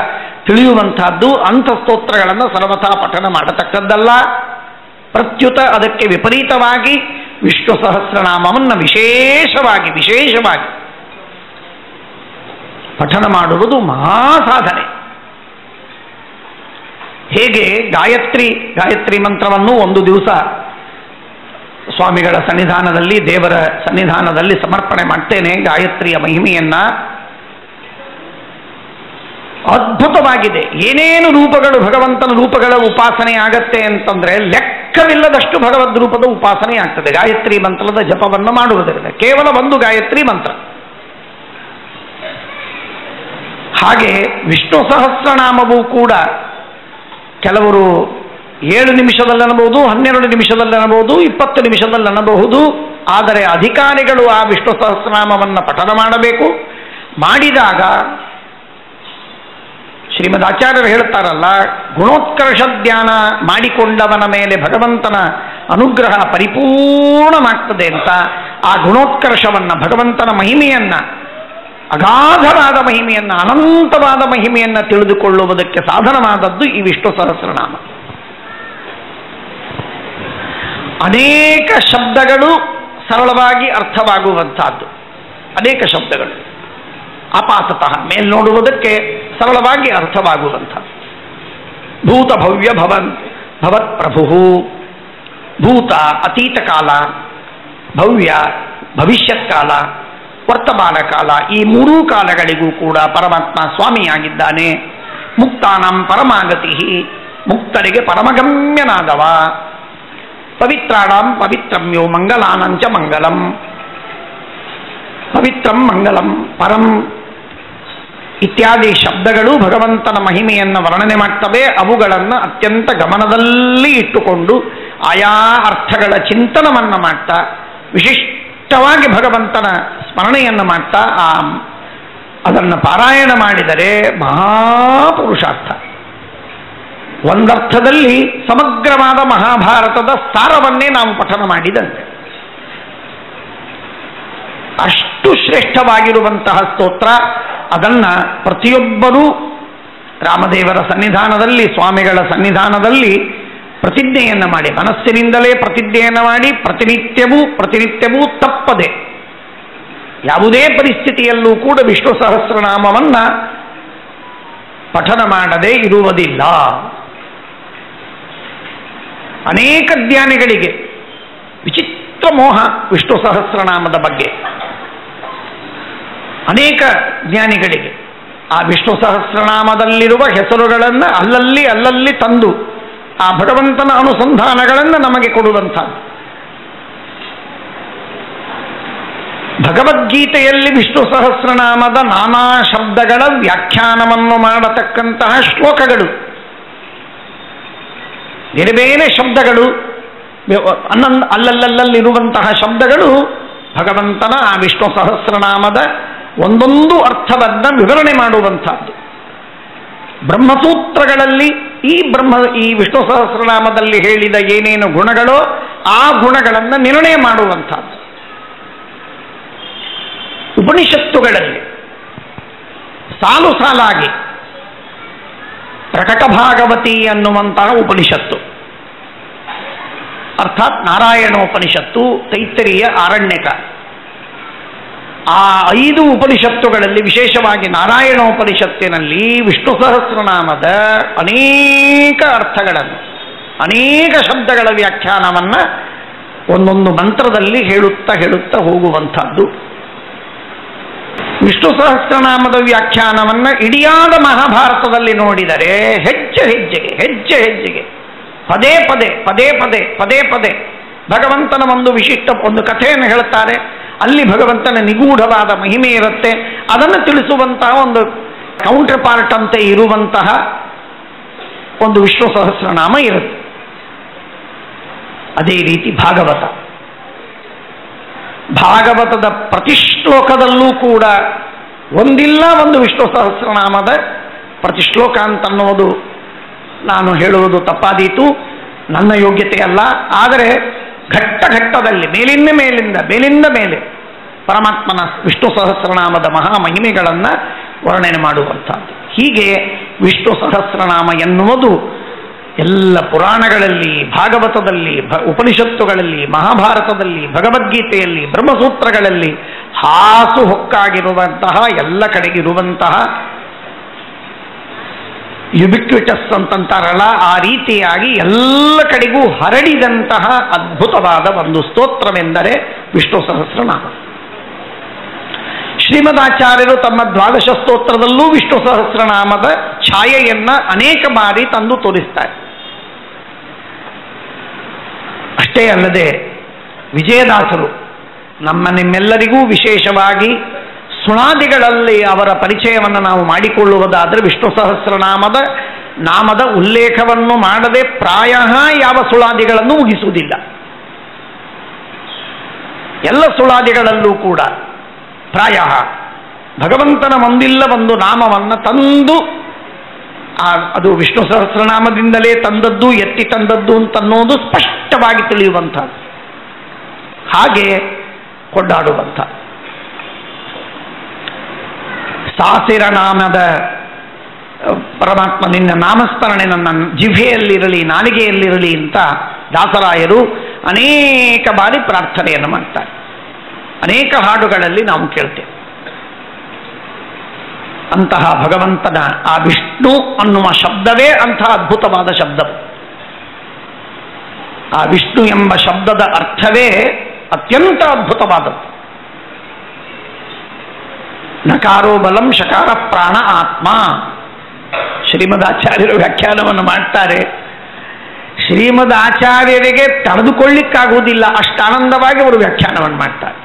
ತಿಳಿಯುವಂತಹದ್ದು. ಅಂಥ ಸ್ತೋತ್ರಗಳನ್ನು ಸರ್ವಥಾ ಪಠನ ಮಾಡತಕ್ಕದ್ದಲ್ಲ. ಪ್ರತ್ಯುತ ಅದಕ್ಕೆ ವಿಪರೀತವಾಗಿ ವಿಷ್ಣು ಸಹಸ್ರನಾಮವನ್ನು ವಿಶೇಷವಾಗಿ ಪಠನ ಮಾಡುವುದು ಮಹಾಸಾಧನೆ. ಹೇಗೆ ಗಾಯತ್ರಿ ಮಂತ್ರವನ್ನು ಒಂದು ದಿವಸ ಸ್ವಾಮಿಗಳ ಸನ್ನಿಧಾನದಲ್ಲಿ, ದೇವರ ಸನ್ನಿಧಾನದಲ್ಲಿ ಸಮರ್ಪಣೆ ಮಾಡ್ತೇನೆ. ಗಾಯತ್ರಿಯ ಮಹಿಮೆಯನ್ನ ಅದ್ಭುತವಾಗಿದೆ. ಏನೇನು ರೂಪಗಳು, ಭಗವಂತನ ರೂಪಗಳ ಉಪಾಸನೆ ಆಗತ್ತೆ ಅಂತಂದ್ರೆ ಲೆಕ್ಕವಿಲ್ಲದಷ್ಟು ಭಗವದ್ ರೂಪದ ಉಪಾಸನೆ ಆಗ್ತದೆ ಗಾಯತ್ರಿ ಮಂತ್ರದ ಜಪವನ್ನು ಮಾಡುವುದರಿಂದ. ಕೇವಲ ಒಂದು ಗಾಯತ್ರಿ ಮಂತ್ರ. ಹಾಗೆ ವಿಷ್ಣು ಸಹಸ್ರನಾಮವೂ ಕೂಡ ಕೆಲವರು 7 ನಿಮಿಷದಲ್ಲಿ ಅನ್ನಬಹುದು, 12 ನಿಮಿಷದಲ್ಲಿ ಅನ್ನಬಹುದು, 20 ನಿಮಿಷದಲ್ಲಿ ಅನ್ನಬಹುದು. ಆದರೆ ಅಧಿಕಾರಿಗಳು ಆ ವಿಷ್ಣು ಸಹಸ್ರನಾಮವನ್ನು ಪಠನ ಮಾಡಬೇಕು. ಮಾಡಿದಾಗ ಶ್ರೀಮದ್ ಆಚಾರ್ಯರು ಹೇಳ್ತಾರಲ್ಲ, ಗುಣೋತ್ಕರ್ಷ ಧ್ಯಾನ ಮಾಡಿಕೊಂಡವನ ಮೇಲೆ ಭಗವಂತನ ಅನುಗ್ರಹ ಪರಿಪೂರ್ಣವಾಗ್ತದೆ ಅಂತ. ಆ ಗುಣೋತ್ಕರ್ಷವನ್ನು, ಭಗವಂತನ ಮಹಿಮೆಯನ್ನ, ಅಗಾಧವಾದ ಮಹಿಮೆಯನ್ನ, ಅನಂತವಾದ ಮಹಿಮೆಯನ್ನ ತಿಳಿದುಕೊಳ್ಳುವುದಕ್ಕೆ ಸಾಧನವಾದದ್ದು ಈ ವಿಷ್ಣು ಸಹಸ್ರನಾಮ. ಅನೇಕ ಶಬ್ದಗಳು ಸರಳವಾಗಿ ಅರ್ಥವಾಗುವಂತಹದ್ದು. ಅನೇಕ ಶಬ್ದಗಳು ಅಪಾತತಃ ಮೇಲ್ ನೋಡುವುದಕ್ಕೆ ಸರಳವಾಗಿ ಅರ್ಥವಾಗುವಂಥದ್ದು. ಭೂತ ಭವ್ಯ ಭವತ್ ಪ್ರಭು, ಭೂತ ಅತೀತ ಕಾಲ, ಭವ್ಯ ಭವಿಷ್ಯತ್ ಕಾಲ, ವರ್ತಮಾನ ಕಾಲ, ಈ 3 ಕಾಲಗಳಿಗೂ ಕೂಡ ಪರಮಾತ್ಮ ಸ್ವಾಮಿಯಾಗಿದ್ದಾನೆ. ಮುಕ್ತಾನಾಂ ಪರಮಾಗತಿ, ಮುಕ್ತರಿಗೆ ಪರಮಗಮ್ಯನಾದವ. ಪವಿತ್ರಾಣಾಂ ಪವಿತ್ರಮ್ಯೋ ಮಂಗಲಾನಂಚ ಮಂಗಲಂ, ಪವಿತ್ರಂ ಮಂಗಲಂ ಪರಂ ಇತ್ಯಾದಿ ಶಬ್ದಗಳು ಭಗವಂತನ ಮಹಿಮೆಯನ್ನು ವರ್ಣನೆ ಮಾಡ್ತವೆ. ಅವುಗಳನ್ನು ಅತ್ಯಂತ ಗಮನದಲ್ಲಿ ಇಟ್ಟುಕೊಂಡು ಆಯಾ ಅರ್ಥಗಳ ಚಿಂತನವನ್ನು ಮಾಡ್ತಾ, ವಿಶಿಷ್ಟವಾಗಿ ಭಗವಂತನ ಸ್ಮರಣೆಯನ್ನು ಮಾಡ್ತಾ ಅದನ್ನು ಪಾರಾಯಣ ಮಾಡಿದರೆ ಮಹಾಪುರುಷಾರ್ಥ. ಒಂದರ್ಥದಲ್ಲಿ ಸಮಗ್ರವಾದ ಮಹಾಭಾರತದ ಸಾರವನ್ನೇ ನಾವು ಪಠನ ಮಾಡಿದಂತೆ. ಅಷ್ಟು ಶ್ರೇಷ್ಠವಾಗಿರುವಂತಹ ಸ್ತೋತ್ರ. ಅದನ್ನ ಪ್ರತಿಯೊಬ್ಬರೂ ರಾಮದೇವರ ಸನ್ನಿಧಾನದಲ್ಲಿ, ಸ್ವಾಮಿಗಳ ಸನ್ನಿಧಾನದಲ್ಲಿ ಪ್ರತಿಜ್ಞೆಯನ್ನು ಮಾಡಿ, ಮನಸ್ಸಿನಿಂದಲೇ ಪ್ರತಿಜ್ಞೆಯನ್ನು ಮಾಡಿ, ಪ್ರತಿನಿತ್ಯವೂ ತಪ್ಪದೆ ಯಾವುದೇ ಪರಿಸ್ಥಿತಿಯಲ್ಲೂ ಕೂಡ ವಿಷ್ಣು ಸಹಸ್ರನಾಮವನ್ನ ಪಠನ ಮಾಡದೇ ಇರುವುದಿಲ್ಲ. ಅನೇಕ ಜ್ಞಾನಿಗಳಿಗೆ ವಿಚಿತ್ರ ಮೋಹ ವಿಷ್ಣು ಸಹಸ್ರನಾಮದ ಬಗ್ಗೆ. ಅನೇಕ ಜ್ಞಾನಿಗಳಿಗೆ ಆ ವಿಷ್ಣು ಸಹಸ್ರನಾಮದಲ್ಲಿರುವ ಹೆಸರುಗಳನ್ನು ಅಲ್ಲಲ್ಲಿ ತಂದು ಆ ಭಗವಂತನ ಅನುಸಂಧಾನಗಳನ್ನು ನಮಗೆ ಕೊಡುವಂಥದ್ದು. ಭಗವದ್ಗೀತೆಯಲ್ಲಿ ವಿಷ್ಣು ಸಹಸ್ರನಾಮದ ನಾನಾ ಶಬ್ದಗಳ ವ್ಯಾಖ್ಯಾನವನ್ನು ಮಾಡತಕ್ಕಂತಹ ಶ್ಲೋಕಗಳು, ಬೇರೆ ಬೇರೆ ಶಬ್ದಗಳು, ಅಲ್ಲಲ್ಲಿರುವಂತಹ ಶಬ್ದಗಳು ಭಗವಂತನ ಆ ವಿಷ್ಣು ಸಹಸ್ರನಾಮದ ಒಂದೊಂದು ಅರ್ಥವನ್ನು ವಿವರಣೆ ಮಾಡುವಂಥದ್ದು. ಬ್ರಹ್ಮಸೂತ್ರಗಳಲ್ಲಿ ಈ ವಿಷ್ಣು ಸಹಸ್ರನಾಮದಲ್ಲಿ ಹೇಳಿದ ಏನೇನು ಗುಣಗಳೋ ಆ ಗುಣಗಳನ್ನು ನಿರ್ಣಯ ಮಾಡುವಂಥದ್ದು. ಉಪನಿಷತ್ತುಗಳಲ್ಲಿ ಸಾಲು ಸಾಲಾಗಿ ಪ್ರಕಟ ಭಾಗವತಿ ಅನ್ನುವಂತಹ ಉಪನಿಷತ್ತು, ಅರ್ಥಾತ್ ನಾರಾಯಣೋಪನಿಷತ್ತು, ತೈತ್ತರೀಯ, ಆರಣ್ಯಕ, ಆ 5 ಉಪನಿಷತ್ತುಗಳಲ್ಲಿ ವಿಶೇಷವಾಗಿ ನಾರಾಯಣೋಪನಿಷತ್ತಿನಲ್ಲಿ ವಿಷ್ಣು ಸಹಸ್ರನಾಮದ ಅನೇಕ ಅರ್ಥಗಳನ್ನು, ಅನೇಕ ಶಬ್ದಗಳ ವ್ಯಾಖ್ಯಾನವನ್ನು ಒಂದೊಂದು ಮಂತ್ರದಲ್ಲಿ ಹೇಳುತ್ತಾ ಹೇಳುತ್ತಾ ಹೋಗುವಂಥದ್ದು. ವಿಷ್ಣು ಸಹಸ್ರನಾಮದ ವ್ಯಾಖ್ಯಾನವನ್ನ ಇಡಿಯಾದ ಮಹಾಭಾರತದಲ್ಲಿ ನೋಡಿದರೆ ಹೆಜ್ಜೆ ಹೆಜ್ಜೆಗೆ ಪದೇ ಪದೇ ಭಗವಂತನ ಒಂದು ವಿಶಿಷ್ಟ ಒಂದು ಕಥೆಯನ್ನು ಹೇಳುತ್ತಾರೆ. ಅಲ್ಲಿ ಭಗವಂತನ ನಿಗೂಢವಾದ ಮಹಿಮೆ ಇರುತ್ತೆ. ಅದನ್ನು ತಿಳಿಸುವಂತಹ ಒಂದು ಕೌಂಟರ್ ಪಾರ್ಟ್ ಅಂತೆ ಇರುವಂತಹ ಒಂದು ವಿಷ್ಣು ಸಹಸ್ರನಾಮ ಇರುತ್ತೆ. ಅದೇ ರೀತಿ ಭಾಗವತದ ಪ್ರತಿ ಶ್ಲೋಕದಲ್ಲೂ ಕೂಡ ಒಂದಿಲ್ಲ ಒಂದು ವಿಷ್ಣು ಸಹಸ್ರನಾಮದ ಪ್ರತಿ ಶ್ಲೋಕ ಅಂತನ್ನುವುದು ನಾನು ಹೇಳುವುದು ತಪ್ಪಾದೀತು, ನನ್ನ ಯೋಗ್ಯತೆ ಅಲ್ಲ. ಆದರೆ ಘಟ್ಟದಲ್ಲಿ ಮೇಲಿಂದ ಮೇಲೆ ಪರಮಾತ್ಮನ ವಿಷ್ಣು ಸಹಸ್ರನಾಮದ ಮಹಾಮಹಿಮೆಗಳನ್ನು ವರ್ಣನೆ ಮಾಡುವಂಥದ್ದು. ಹೀಗೆ ವಿಷ್ಣು ಸಹಸ್ರನಾಮ ಎನ್ನುವುದು ಎಲ್ಲ ಪುರಾಣಗಳಲ್ಲಿ, ಭಾಗವತದಲ್ಲಿ, ಉಪನಿಷತ್ತುಗಳಲ್ಲಿ, ಮಹಾಭಾರತದಲ್ಲಿ, ಭಗವದ್ಗೀತೆಯಲ್ಲಿ, ಬ್ರಹ್ಮಸೂತ್ರಗಳಲ್ಲಿ ಹಾಸು ಹೊಕ್ಕಾಗಿರುವಂತಹ, ಎಲ್ಲ ಕಡೆಗಿರುವಂತಹ ಯುಬಿಕ್ವಿಟಸ್ ಅಂತಂತಾರಲ್ಲ, ಆ ರೀತಿಯಾಗಿ ಎಲ್ಲ ಕಡೆಗೂ ಹರಡಿದಂತಹ ಅದ್ಭುತವಾದ ಒಂದು ಸ್ತೋತ್ರವೆಂದರೆ ವಿಷ್ಣು ಸಹಸ್ರನಾಮ. ಶ್ರೀಮದಾಚಾರ್ಯರು ತಮ್ಮ ದ್ವಾದಶ ಸ್ತೋತ್ರದಲ್ಲೂ ವಿಷ್ಣು ಸಹಸ್ರನಾಮದ ಛಾಯೆಯನ್ನ ಅನೇಕ ಬಾರಿ ತಂದು ತೋರಿಸ್ತಾರೆ. ಅಷ್ಟೇ ಅಲ್ಲದೆ ವಿಜಯದಾಸರು ನಿಮ್ಮೆಲ್ಲರಿಗೂ ವಿಶೇಷವಾಗಿ ಸುಳಾದಿಗಳಲ್ಲಿ ಅವರ ಪರಿಚಯವನ್ನು ನಾವು ಮಾಡಿಕೊಳ್ಳುವುದಾದರೆ ವಿಷ್ಣು ನಾಮದ ಉಲ್ಲೇಖವನ್ನು ಮಾಡದೆ ಪ್ರಾಯ ಯಾವ ಸುಳಾದಿಗಳನ್ನು ಮುಗಿಸುವುದಿಲ್ಲ. ಎಲ್ಲ ಸುಳಾದಿಗಳಲ್ಲೂ ಕೂಡ ಪ್ರಾಯ ಭಗವಂತನ ಒಂದಿಲ್ಲ ಒಂದು ನಾಮವನ್ನು ತಂದು ಅದು ವಿಷ್ಣು ಸಹಸ್ರನಾಮದಿಂದಲೇ ತಂದದ್ದು, ಎತ್ತಿ ತಂದದ್ದು ಅಂತನ್ನೋದು ಸ್ಪಷ್ಟವಾಗಿ ತಿಳಿಯುವಂಥದ್ದು, ಹಾಗೆ ಕೊಂಡಾಡುವಂಥ ಸಾಸಿರ ನಾಮದ ಪರಮಾತ್ಮ ನಿನ್ನ ನಾಮಸ್ಮರಣೆ ನನ್ನ ಜಿಹ್ವೆಯಲ್ಲಿರಲಿ, ನಾಲಿಗೆಯಲ್ಲಿರಲಿ ಅಂತ ದಾಸರಾಯರು ಅನೇಕ ಬಾರಿ ಪ್ರಾರ್ಥನೆಯನ್ನು ಮಾಡ್ತಾರೆ. ಅನೇಕ ಹಾಡುಗಳಲ್ಲಿ ನಾವು ಕೇಳ್ತೇವೆ. ಅಂತಹ ಭಗವಂತನ ಆ ವಿಷ್ಣು ಅನ್ನುವ ಶಬ್ದವೇ ಅಂತಹ ಅದ್ಭುತವಾದ ಶಬ್ದ. ಆ ವಿಷ್ಣು ಎಂಬ ಶಬ್ದದ ಅರ್ಥವೇ ಅತ್ಯಂತ ಅದ್ಭುತವಾದದ್ದು. ನಕಾರೋ ಬಲಂ ಶಕಾರ ಪ್ರಾಣ ಆತ್ಮ. ಶ್ರೀಮದಾಚಾರ್ಯರು ವ್ಯಾಖ್ಯಾನವನ್ನು ಮಾಡ್ತಾರೆ. ಶ್ರೀಮದಾಚಾರ್ಯರಿಗೆ ತಡೆದುಕೊಳ್ಳಿಕ್ಕಾಗುವುದಿಲ್ಲ, ಅಷ್ಟು ಆನಂದವಾಗಿ ಅವರು ವ್ಯಾಖ್ಯಾನವನ್ನು ಮಾಡ್ತಾರೆ.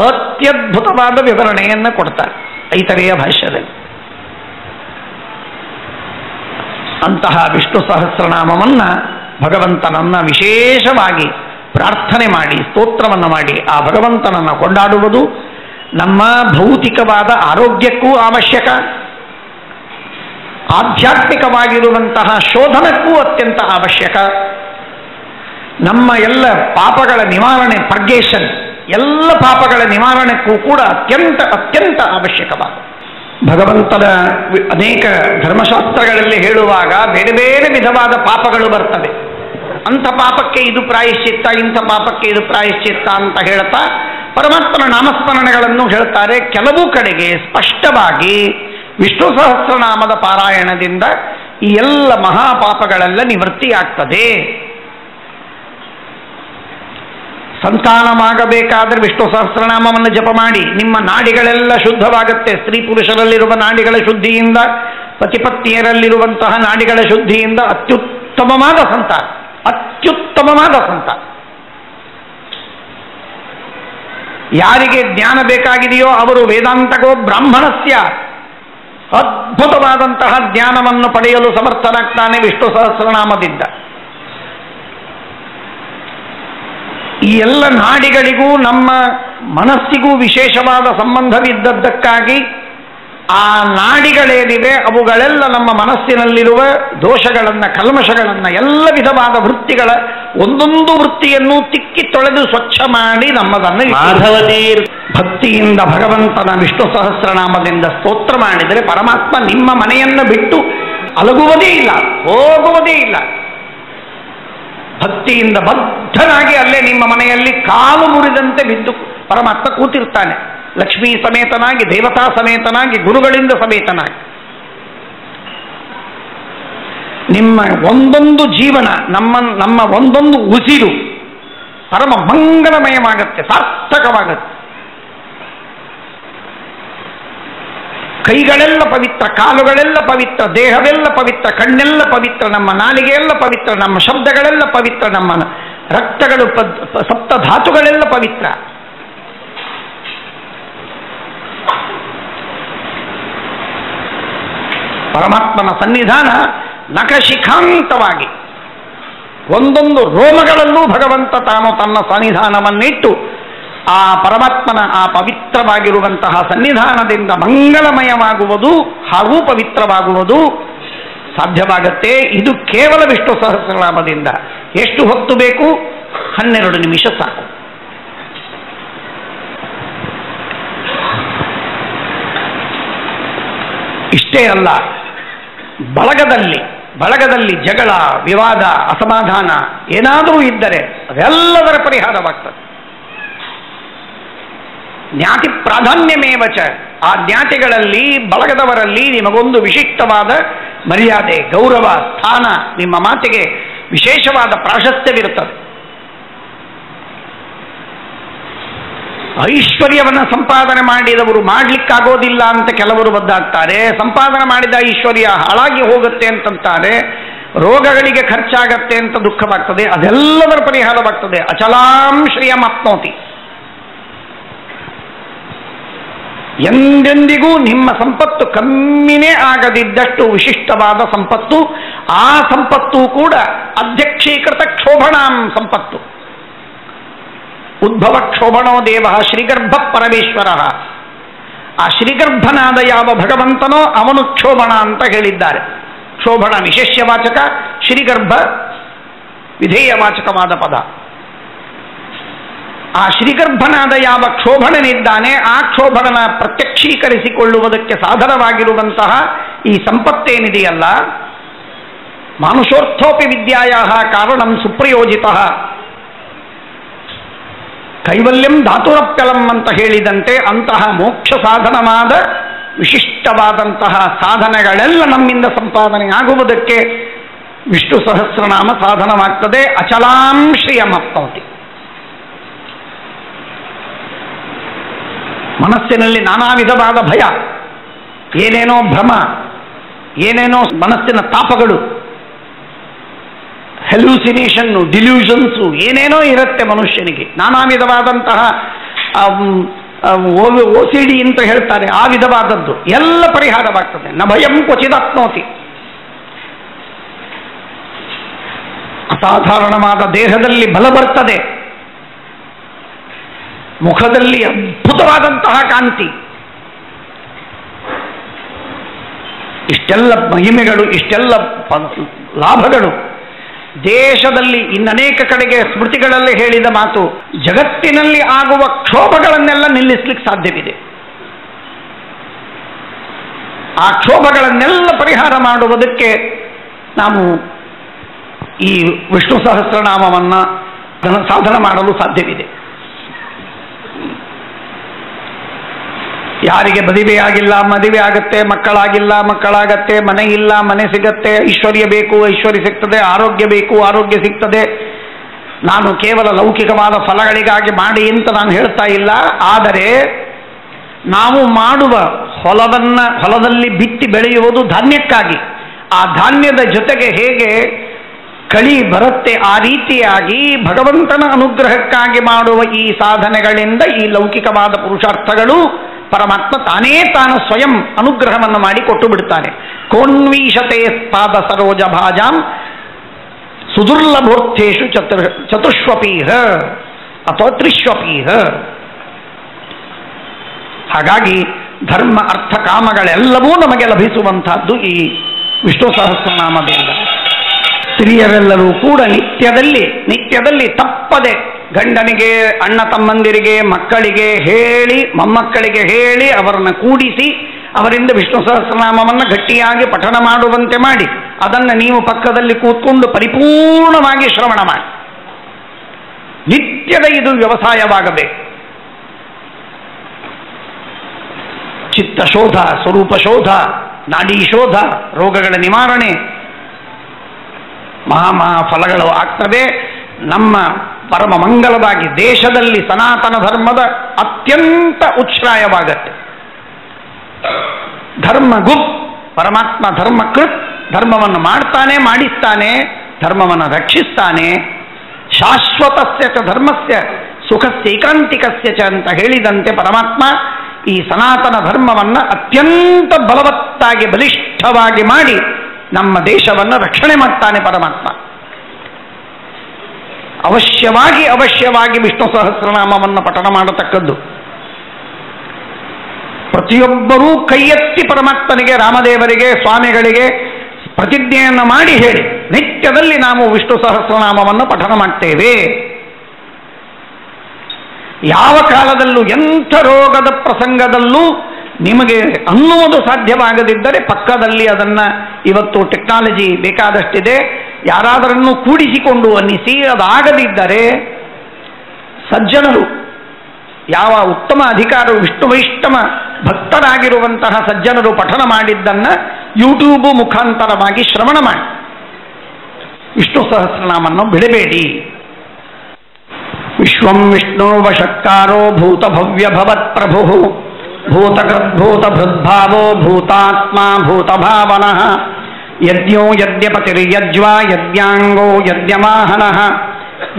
ಅತ್ಯದ್ಭುತವಾದ ವಿವರಣೆಯನ್ನು ಕೊಡ್ತಾರೆ ಐತರೆಯ ಭಾಷ್ಯದಲ್ಲಿ. ಅಂತಹ ವಿಷ್ಣು ಸಹಸ್ರನಾಮವನ್ನ ಭಗವಂತನನ್ನ ವಿಶೇಷವಾಗಿ ಪ್ರಾರ್ಥನೆ ಮಾಡಿ, ಸ್ತೋತ್ರವನ್ನು ಮಾಡಿ ಆ ಭಗವಂತನನ್ನು ಕೊಂಡಾಡುವುದು ನಮ್ಮ ಭೌತಿಕವಾದ ಆರೋಗ್ಯಕ್ಕೂ ಅವಶ್ಯಕ, ಆಧ್ಯಾತ್ಮಿಕವಾಗಿರುವಂತಹ ಶೋಧನಕ್ಕೂ ಅತ್ಯಂತ ಅವಶ್ಯಕ. ನಮ್ಮ ಎಲ್ಲ ಪಾಪಗಳ ನಿವಾರಣೆ, ಪರ್ಗೇಷನ್, ಎಲ್ಲ ಪಾಪಗಳ ನಿವಾರಣೆಗೂ ಕೂಡ ಅತ್ಯಂತ ಅವಶ್ಯಕವಾದ. ಭಗವಂತನ ಅನೇಕ ಧರ್ಮಶಾಸ್ತ್ರಗಳಲ್ಲಿ ಹೇಳುವಾಗ ಬೇರೆ ಬೇರೆ ವಿಧವಾದ ಪಾಪಗಳು ಬರ್ತವೆ. ಅಂಥ ಪಾಪಕ್ಕೆ ಇದು ಪ್ರಾಯಶ್ಚಿತ್ತ, ಇಂಥ ಪಾಪಕ್ಕೆ ಇದು ಪ್ರಾಯಶ್ಚಿತ್ತ ಅಂತ ಹೇಳ್ತಾ ಪರಮಾತ್ಮನ ನಾಮಸ್ಮರಣೆಗಳನ್ನು ಹೇಳ್ತಾರೆ. ಕೆಲವು ಕಡೆಗೆ ಸ್ಪಷ್ಟವಾಗಿ ವಿಷ್ಣು ಸಹಸ್ರನಾಮದ ಪಾರಾಯಣದಿಂದ ಈ ಎಲ್ಲ ಮಹಾಪಾಪಗಳೆಲ್ಲ ನಿವೃತ್ತಿಯಾಗ್ತದೆ. ಸಂತಾನವಾಗಬೇಕಾದ್ರೆ ವಿಷ್ಣು ಸಹಸ್ರನಾಮವನ್ನು ಜಪ ಮಾಡಿ, ನಿಮ್ಮ ನಾಡಿಗಳೆಲ್ಲ ಶುದ್ಧವಾಗುತ್ತೆ. ಸ್ತ್ರೀ ಪುರುಷರಲ್ಲಿರುವ ನಾಡಿಗಳ ಶುದ್ಧಿಯಿಂದ, ಪತಿಪತ್ನಿಯರಲ್ಲಿರುವಂತಹ ನಾಡಿಗಳ ಶುದ್ಧಿಯಿಂದ ಅತ್ಯುತ್ತಮವಾದ ಸಂತಾನ. ಯಾರಿಗೆ ಜ್ಞಾನ ಬೇಕಾಗಿದೆಯೋ ಅವರು ವೇದಾಂತಕೋ ಬ್ರಾಹ್ಮಣಸ್ಯ, ಅದ್ಭುತವಾದಂತಹ ಜ್ಞಾನವನ್ನು ಪಡೆಯಲು ಸಮರ್ಥನಾಗ್ತಾನೆ ವಿಷ್ಣು ಸಹಸ್ರನಾಮದಿಂದ. ಈ ಎಲ್ಲ ನಾಡಿಗಳಿಗೂ ನಮ್ಮ ಮನಸ್ಸಿಗೂ ವಿಶೇಷವಾದ ಸಂಬಂಧವಿದ್ದದ್ದಕ್ಕಾಗಿ ಆ ನಾಡಿಗಳೇನಿವೆ ಅವುಗಳೆಲ್ಲ ನಮ್ಮ ಮನಸ್ಸಿನಲ್ಲಿರುವ ದೋಷಗಳನ್ನು, ಕಲ್ಮಶಗಳನ್ನು, ಎಲ್ಲ ವಿಧವಾದ ವೃತ್ತಿಗಳ ಒಂದೊಂದು ವೃತ್ತಿಯನ್ನು ತಿಕ್ಕಿ ತೊಳೆದು ಸ್ವಚ್ಛ ಮಾಡಿ ನಮ್ಮದನ್ನು ಭಕ್ತಿಯಿಂದ ಭಗವಂತನ ವಿಷ್ಣು ಸಹಸ್ರನಾಮದಿಂದ ಸ್ತೋತ್ರ ಮಾಡಿದರೆ ಪರಮಾತ್ಮ ನಿಮ್ಮ ಮನೆಯನ್ನು ಬಿಟ್ಟು ಅಲಗುವುದೇ ಇಲ್ಲ, ಹೋಗುವುದೇ ಇಲ್ಲ. ಭಕ್ತಿಯಿಂದ ಬದ್ಧನಾಗಿ ಅಲ್ಲೇ ನಿಮ್ಮ ಮನೆಯಲ್ಲಿ ಕಾಲು ಮುರಿದಂತೆ ಬಿದ್ದು ಪರಮಾತ್ಮ ಕೂತಿರ್ತಾನೆ. ಲಕ್ಷ್ಮೀ ಸಮೇತನಾಗಿ, ದೇವತಾ ಸಮೇತನಾಗಿ, ಗುರುಗಳಿಂದ ಸಮೇತನಾಗಿ. ನಿಮ್ಮ ಒಂದೊಂದು ಜೀವನ, ನಮ್ಮ ಒಂದೊಂದು ಉಸಿರು ಪರಮ ಮಂಗಲಮಯವಾಗತ್ತೆ, ಸಾರ್ಥಕವಾಗತ್ತೆ. ಕೈಗಳೆಲ್ಲ ಪವಿತ್ರ, ಕಾಲುಗಳೆಲ್ಲ ಪವಿತ್ರ, ದೇಹವೆಲ್ಲ ಪವಿತ್ರ, ಕಣ್ಣೆಲ್ಲ ಪವಿತ್ರ, ನಮ್ಮ ನಾಲಿಗೆಯೆಲ್ಲ ಪವಿತ್ರ, ನಮ್ಮ ಶಬ್ದಗಳೆಲ್ಲ ಪವಿತ್ರ, ನಮ್ಮ ರಕ್ತಗಳು ಸಪ್ತ ಧಾತುಗಳೆಲ್ಲ ಪವಿತ್ರ. ಪರಮಾತ್ಮನ ಸನ್ನಿಧಾನ ನಖಶಿಖಾಂತವಾಗಿ ಒಂದೊಂದು ರೋಮಗಳಲ್ಲೂ ಭಗವಂತ ತಾನು ತನ್ನ ಸನ್ನಿಧಾನವನ್ನಿಟ್ಟು ಆ ಪರಮಾತ್ಮನ ಆ ಪವಿತ್ರವಾಗಿರುವಂತಹ ಸನ್ನಿಧಾನದಿಂದ ಮಂಗಳಮಯವಾಗುವುದು ಹಾಗೂ ಪವಿತ್ರವಾಗುವುದು ಸಾಧ್ಯವಾಗತ್ತೆ. ಇದು ಕೇವಲ ವಿಷ್ಣು ಸಹಸ್ರನಾಮದಿಂದ. ಎಷ್ಟು ಹೊತ್ತು ಬೇಕು? 12 ನಿಮಿಷ ಸಾಕು. ಇಷ್ಟೇ ಅಲ್ಲ, ಬಳಗದಲ್ಲಿ ಜಗಳ, ವಿವಾದ, ಅಸಮಾಧಾನ ಏನಾದರೂ ಇದ್ದರೆ ಅದೆಲ್ಲದರ ಪರಿಹಾರವಾಗ್ತದೆ. ಜ್ಞಾತಿ ಪ್ರಾಧಾನ್ಯಮೇವಚ, ಆ ಜ್ಞಾತಿಗಳಲ್ಲಿ ಬಳಗದವರಲ್ಲಿ ನಿಮಗೊಂದು ವಿಶಿಷ್ಟವಾದ ಮರ್ಯಾದೆ, ಗೌರವ, ಸ್ಥಾನ, ನಿಮ್ಮ ಮಾತಿಗೆ ವಿಶೇಷವಾದ ಪ್ರಾಶಸ್ತ್ಯವಿರುತ್ತದೆ. ಐಶ್ವರ್ಯವನ್ನು ಸಂಪಾದನೆ ಮಾಡಿದವರು ಮಾಡಲಿಕ್ಕಾಗೋದಿಲ್ಲ ಅಂತ ಕೆಲವರು ಬದ್ದಾಗ್ತಾರೆ. ಸಂಪಾದನೆ ಮಾಡಿದ ಐಶ್ವರ್ಯ ಹಾಳಾಗಿ ಹೋಗುತ್ತೆ ಅಂತಂತಾರೆ. ರೋಗಗಳಿಗೆ ಖರ್ಚಾಗತ್ತೆ ಅಂತ ದುಃಖವಾಗ್ತದೆ. ಅದೆಲ್ಲದರ ಪರಿಹಾರವಾಗ್ತದೆ. ಅಚಲಾಂ ಶ್ರಿಯಮಾಪ್ನೋತಿ. ಎಂದೆಂದಿಗೂ ನಿಮ್ಮ ಸಂಪತ್ತು ಕಮ್ಮಿನೇ ಆಗದಿದ್ದಷ್ಟು ವಿಶಿಷ್ಟವಾದ ಸಂಪತ್ತು. ಆ ಸಂಪತ್ತು ಕೂಡ ಅಧ್ಯಕ್ಷೀಕೃತ ಕ್ಷೋಭಣಾಂ ಸಂಪತ್ತು. ಉದ್ಭವ ಕ್ಷೋಭಣೋ ದೇವ ಶ್ರೀಗರ್ಭ ಪರಮೇಶ್ವರ. ಆ ಶ್ರೀಗರ್ಭನಾದ ಯಾವ ಭಗವಂತನೋ ಅವನು ಕ್ಷೋಭಣ ಅಂತ ಹೇಳಿದ್ದಾರೆ. ಕ್ಷೋಭಣ ವಿಶೇಷ್ಯವಾಚಕ, ಶ್ರೀಗರ್ಭ ವಿಧೇಯವಾಚಕವಾದ ಪದ. ಆ ಶ್ರೀಗರ್ಭನಾದ ಯಾವ ಕ್ಷೋಭಣನಿದ್ದಾನೆ ಆ ಕ್ಷೋಭಣನ ಪ್ರತ್ಯಕ್ಷೀಕರಿಸಿಕೊಳ್ಳುವುದಕ್ಕೆ ಸಾಧನವಾಗಿರುವಂತಹ ಈ ಸಂಪತ್ತೇನಿದೆಯಲ್ಲ, ಮಾನುಷೋರ್ಥೋಪಿ ವಿದ್ಯಾಯ ಕಾರಣಂ ಸುಪ್ರಯೋಜಿತ. ಕೈವಲ್ಯಂ ಧಾತುರಪ್ಯಲಂ ಅಂತ ಹೇಳಿದಂತೆ ಅಂತಹ ಮೋಕ್ಷ ಸಾಧನವಾದ ವಿಶಿಷ್ಟವಾದಂತಹ ಸಾಧನೆಗಳೆಲ್ಲ ನಮ್ಮಿಂದ ಸಂಪಾದನೆ ಆಗುವುದಕ್ಕೆ ವಿಷ್ಣು ಸಹಸ್ರನಾಮ ಸಾಧನವಾಗ್ತದೆ. ಅಚಲಾಂ ಶ್ರಿಯಮಾಪ್ನೋತಿ. ಮನಸ್ಸಿನಲ್ಲಿ ನಾನಾ ವಿಧವಾದ ಭಯ, ಏನೇನೋ ಭ್ರಮ, ಏನೇನೋ ಮನಸ್ಸಿನ ತಾಪಗಳು, ಹೆಲ್ಯೂಸಿನೇಷನ್ನು, ಡಿಲ್ಯೂಷನ್ಸು ಏನೇನೋ ಇರುತ್ತೆ ಮನುಷ್ಯನಿಗೆ. ನಾನಾ ವಿಧವಾದಂತಹ OCD ಅಂತ ಹೇಳ್ತಾರೆ, ಆ ವಿಧವಾದದ್ದು ಎಲ್ಲ ಪರಿಹಾರವಾಗ್ತದೆ. ನ ಭಯಂ ಕ್ವಚಿದಾಪ್ನೋತಿ. ಅಸಾಧಾರಣವಾದ ದೇಹದಲ್ಲಿ ಬಲ ಬರ್ತದೆ, ಮುಖದಲ್ಲಿ ಅದ್ಭುತವಾದಂತಹ ಕಾಂತಿ. ಇಷ್ಟೆಲ್ಲ ಮಹಿಮೆಗಳು, ಇಷ್ಟೆಲ್ಲ ಲಾಭಗಳು ದೇಶದಲ್ಲಿ ಇನ್ನನೇಕ ಕಡೆಗೆ ಸ್ಮೃತಿಗಳಲ್ಲಿ ಹೇಳಿದ ಮಾತು. ಜಗತ್ತಿನಲ್ಲಿ ಆಗುವ ಕ್ಷೋಭಗಳನ್ನೆಲ್ಲ ನಿಲ್ಲಿಸಲಿಕ್ಕೆ ಸಾಧ್ಯವಿದೆ. ಆ ಕ್ಷೋಭಗಳನ್ನೆಲ್ಲ ಪರಿಹಾರ ಮಾಡುವುದಕ್ಕೆ ನಾವು ಈ ವಿಷ್ಣು ಸಹಸ್ರನಾಮವನ್ನು ಸಾಧನ ಮಾಡಲು ಸಾಧ್ಯವಿದೆ. ಯಾರಿಗೆ ಮದುವೆಯಾಗಿಲ್ಲ ಮದುವೆ ಆಗತ್ತೆ, ಮಕ್ಕಳಾಗಿಲ್ಲ ಮಕ್ಕಳಾಗತ್ತೆ, ಮನೆ ಇಲ್ಲ ಮನೆ ಸಿಗತ್ತೆ, ಐಶ್ವರ್ಯ ಬೇಕು ಐಶ್ವರ್ಯ ಸಿಗ್ತದೆ, ಆರೋಗ್ಯ ಬೇಕು ಆರೋಗ್ಯ ಸಿಗ್ತದೆ. ನಾನು ಕೇವಲ ಲೌಕಿಕವಾದ ಫಲಗಳಿಗಾಗಿ ಮಾಡಿ ಅಂತ ನಾನು ಹೇಳ್ತಾ ಇಲ್ಲ. ಆದರೆ ನಾವು ಮಾಡುವ ಹೊಲದಲ್ಲಿ ಬಿತ್ತಿ ಬೆಳೆಯುವುದು ಧಾನ್ಯಕ್ಕಾಗಿ. ಆ ಧಾನ್ಯದ ಜೊತೆಗೆ ಹೇಗೆ ಕಳಿ ಬರುತ್ತೆ, ಆ ರೀತಿಯಾಗಿ ಭಗವಂತನ ಅನುಗ್ರಹಕ್ಕಾಗಿ ಮಾಡುವ ಈ ಸಾಧನೆಗಳಿಂದ ಈ ಲೌಕಿಕವಾದ ಪುರುಷಾರ್ಥಗಳು ಪರಮಾತ್ಮ ತಾನು ಸ್ವಯಂ ಅನುಗ್ರಹವನ್ನು ಮಾಡಿ ಕೊಟ್ಟು ಬಿಡ್ತಾನೆ. ಕೋನ್ವೀಶತೆ ಪಾದ ಸರೋಜ ಭಾಜಾಂ ಸುದುರ್ಲಭೋರ್ಥೇಶು ಚತುಷ್ವಪೀಹ ಅಥವಾ ತ್ರಿಶ್ವಪೀಹ. ಹಾಗಾಗಿ ಧರ್ಮ ಅರ್ಥ ಕಾಮಗಳೆಲ್ಲವೂ ನಮಗೆ ಲಭಿಸುವಂತಹದ್ದು ಈ ವಿಷ್ಣು ಸಹಸ್ರನಾಮದಿಂದ. ಸ್ತ್ರೀಯರೆಲ್ಲರೂ ಕೂಡ ನಿತ್ಯದಲ್ಲಿ ತಪ್ಪದೆ ಗಂಡನಿಗೆ, ಅಣ್ಣ ತಮ್ಮಂದಿರಿಗೆ, ಮಕ್ಕಳಿಗೆ ಹೇಳಿ, ಮೊಮ್ಮಕ್ಕಳಿಗೆ ಹೇಳಿ, ಅವರನ್ನು ಕೂಡಿಸಿ ಅವರಿಂದ ವಿಷ್ಣು ಸಹಸ್ರನಾಮವನ್ನು ಗಟ್ಟಿಯಾಗಿ ಪಠಣ ಮಾಡುವಂತೆ ಮಾಡಿ, ಅದನ್ನು ನೀವು ಪಕ್ಕದಲ್ಲಿ ಕೂತ್ಕೊಂಡು ಪರಿಪೂರ್ಣವಾಗಿ ಶ್ರವಣ ಮಾಡಿ. ನಿತ್ಯದ ಇದು ವ್ಯವಸಾಯವಾಗಬೇಕು. ಚಿತ್ತಶೋಧ, ಸ್ವರೂಪ ಶೋಧ, ನಾಡಿ ಶೋಧ, ರೋಗಗಳ ನಿವಾರಣೆ, ಮಹಾ ಫಲಗಳು ಆಗ್ತವೆ. ನಮ್ಮ ಪರಮ ಮಂಗಲವಾಗಿ ದೇಶದಲ್ಲಿ ಸನಾತನ ಧರ್ಮದ ಅತ್ಯಂತ ಉಚ್ಛ್ರಾಯವಾಗತ್ತೆ. ಧರ್ಮಗುಪ್ ಪರಮಾತ್ಮ ಧರ್ಮಕೃತ್, ಧರ್ಮವನ್ನು ಮಾಡ್ತಾನೆ, ಮಾಡಿಸ್ತಾನೆ, ಧರ್ಮವನ್ನು ರಕ್ಷಿಸ್ತಾನೆ. ಶಾಶ್ವತಸ್ಯ ಚ ಧರ್ಮಸ್ಯ ಸುಖಸ್ಯ ಏಕಾಂತಿಕಸ್ಯ ಚ ಅಂತ ಹೇಳಿದಂತೆ ಪರಮಾತ್ಮ ಈ ಸನಾತನ ಧರ್ಮವನ್ನು ಅತ್ಯಂತ ಬಲವತ್ತಾಗಿ ಬಲಿಷ್ಠವಾಗಿ ಮಾಡಿ ನಮ್ಮ ದೇಶವನ್ನು ರಕ್ಷಣೆ ಮಾಡ್ತಾನೆ ಪರಮಾತ್ಮ. ಅವಶ್ಯವಾಗಿ ವಿಷ್ಣು ಸಹಸ್ರನಾಮವನ್ನು ಪಠಣ ಮಾಡತಕ್ಕದ್ದು. ಪ್ರತಿಯೊಬ್ಬರೂ ಕೈ ಎತ್ತಿ ಪರಮಾತ್ಮನಿಗೆ, ರಾಮದೇವರಿಗೆ, ಸ್ವಾಮಿಗಳಿಗೆ ಪ್ರತಿಜ್ಞೆಯನ್ನು ಮಾಡಿ ಹೇಳಿ, ನಿತ್ಯದಲ್ಲಿ ನಾವು ವಿಷ್ಣು ಸಹಸ್ರನಾಮವನ್ನು ಪಠಣ ಮಾಡ್ತೇವೆ. ಯಾವ ಕಾಲದಲ್ಲೂ ಎಂಥ ರೋಗದ ಪ್ರಸಂಗದಲ್ಲೂ ನಿಮಗೆ ಅನ್ನುವುದು ಸಾಧ್ಯವಾಗದಿದ್ದರೆ ಪಕ್ಕದಲ್ಲಿ ಅದನ್ನು, ಇವತ್ತು ಟೆಕ್ನಾಲಜಿ ಬೇಕಾದಷ್ಟಿದೆ, ಯಾರಾದರನ್ನು ಕೂಡಿಸಿಕೊಂಡು ಅನ್ನಿಸಿ ಅದಾಗದಿದ್ದರೆ ಸಜ್ಜನರು, ಯಾವ ಉತ್ತಮ ಅಧಿಕಾರು ವಿಷ್ಣು ವೈಷ್ಣವ ಭಕ್ತರಾಗಿರುವಂತಹ ಸಜ್ಜನರು ಪಠನ ಮಾಡಿದ್ದನ್ನು ಯೂಟ್ಯೂಬ್ ಮುಖಾಂತರವಾಗಿ ಶ್ರವಣ ಮಾಡಿ ವಿಷ್ಣು ಸಹಸ್ರನಾಮವನ್ನು ಬಿಡಬೇಡಿ. ವಿಶ್ವಂ ವಿಷ್ಣು ವಶತ್ಕಾರೋ ಭೂತ ಭವ್ಯ ಭವತ್ ಪ್ರಭು ಭೂತಭೃದ್ಭಾವೋ ಭೂತಾತ್ಮ ಭೂತಭಾವನಃ ಯಜ್ಞೋ ಯಜ್ಞಪತಿರ್ಯಜ್ವಾ ಯಜ್ಞಾಂಗೋ ಯಜ್ಞವಾಹನಃ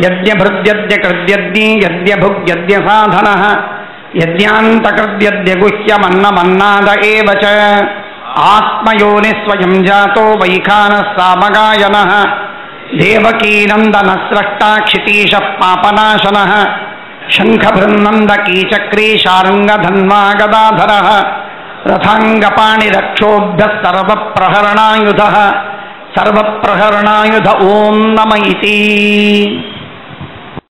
ಯಜ್ಞಭೃದ್ಯದ್ಯ ಕೃದ್ಯಜ್ಞಿ ಯಜ್ಞಭುಗ್ಯದ್ಯ ಸಾಧನಃ ಯಜ್ಞಾಂತಕೃದ್ಯದ್ಯ ಗುಹ್ಯಮನ್ನಮನ್ನಾದ ಏವ ಚ ಆತ್ಮಯೋನಿ ಸ್ವಯಂ ಜಾತೋ ವೈಖಾನಃ ಸಾಮಗಾಯನಃ ದೇವಕೀನಂದನ ಸ್ರಷ್ಟ ಕ್ಷಿತೀಶ ಪಾಪನಾಶನಃ ಶಂಖಭೃನ್ನಂದ ಕೀಚಕ್ರೀ ಶಾರಂಗಧನ್ವಾ ಗದಾಧರಃ ರಥಾಂಗಪಾಣಿರಕ್ಷೋಭ್ಯ ಸರ್ವಪ್ರಹರಣಾಯುಧ ಸರ್ವಪ್ರಹರಣಾಯುಧ ಓಂ ನಮ ಇತಿ.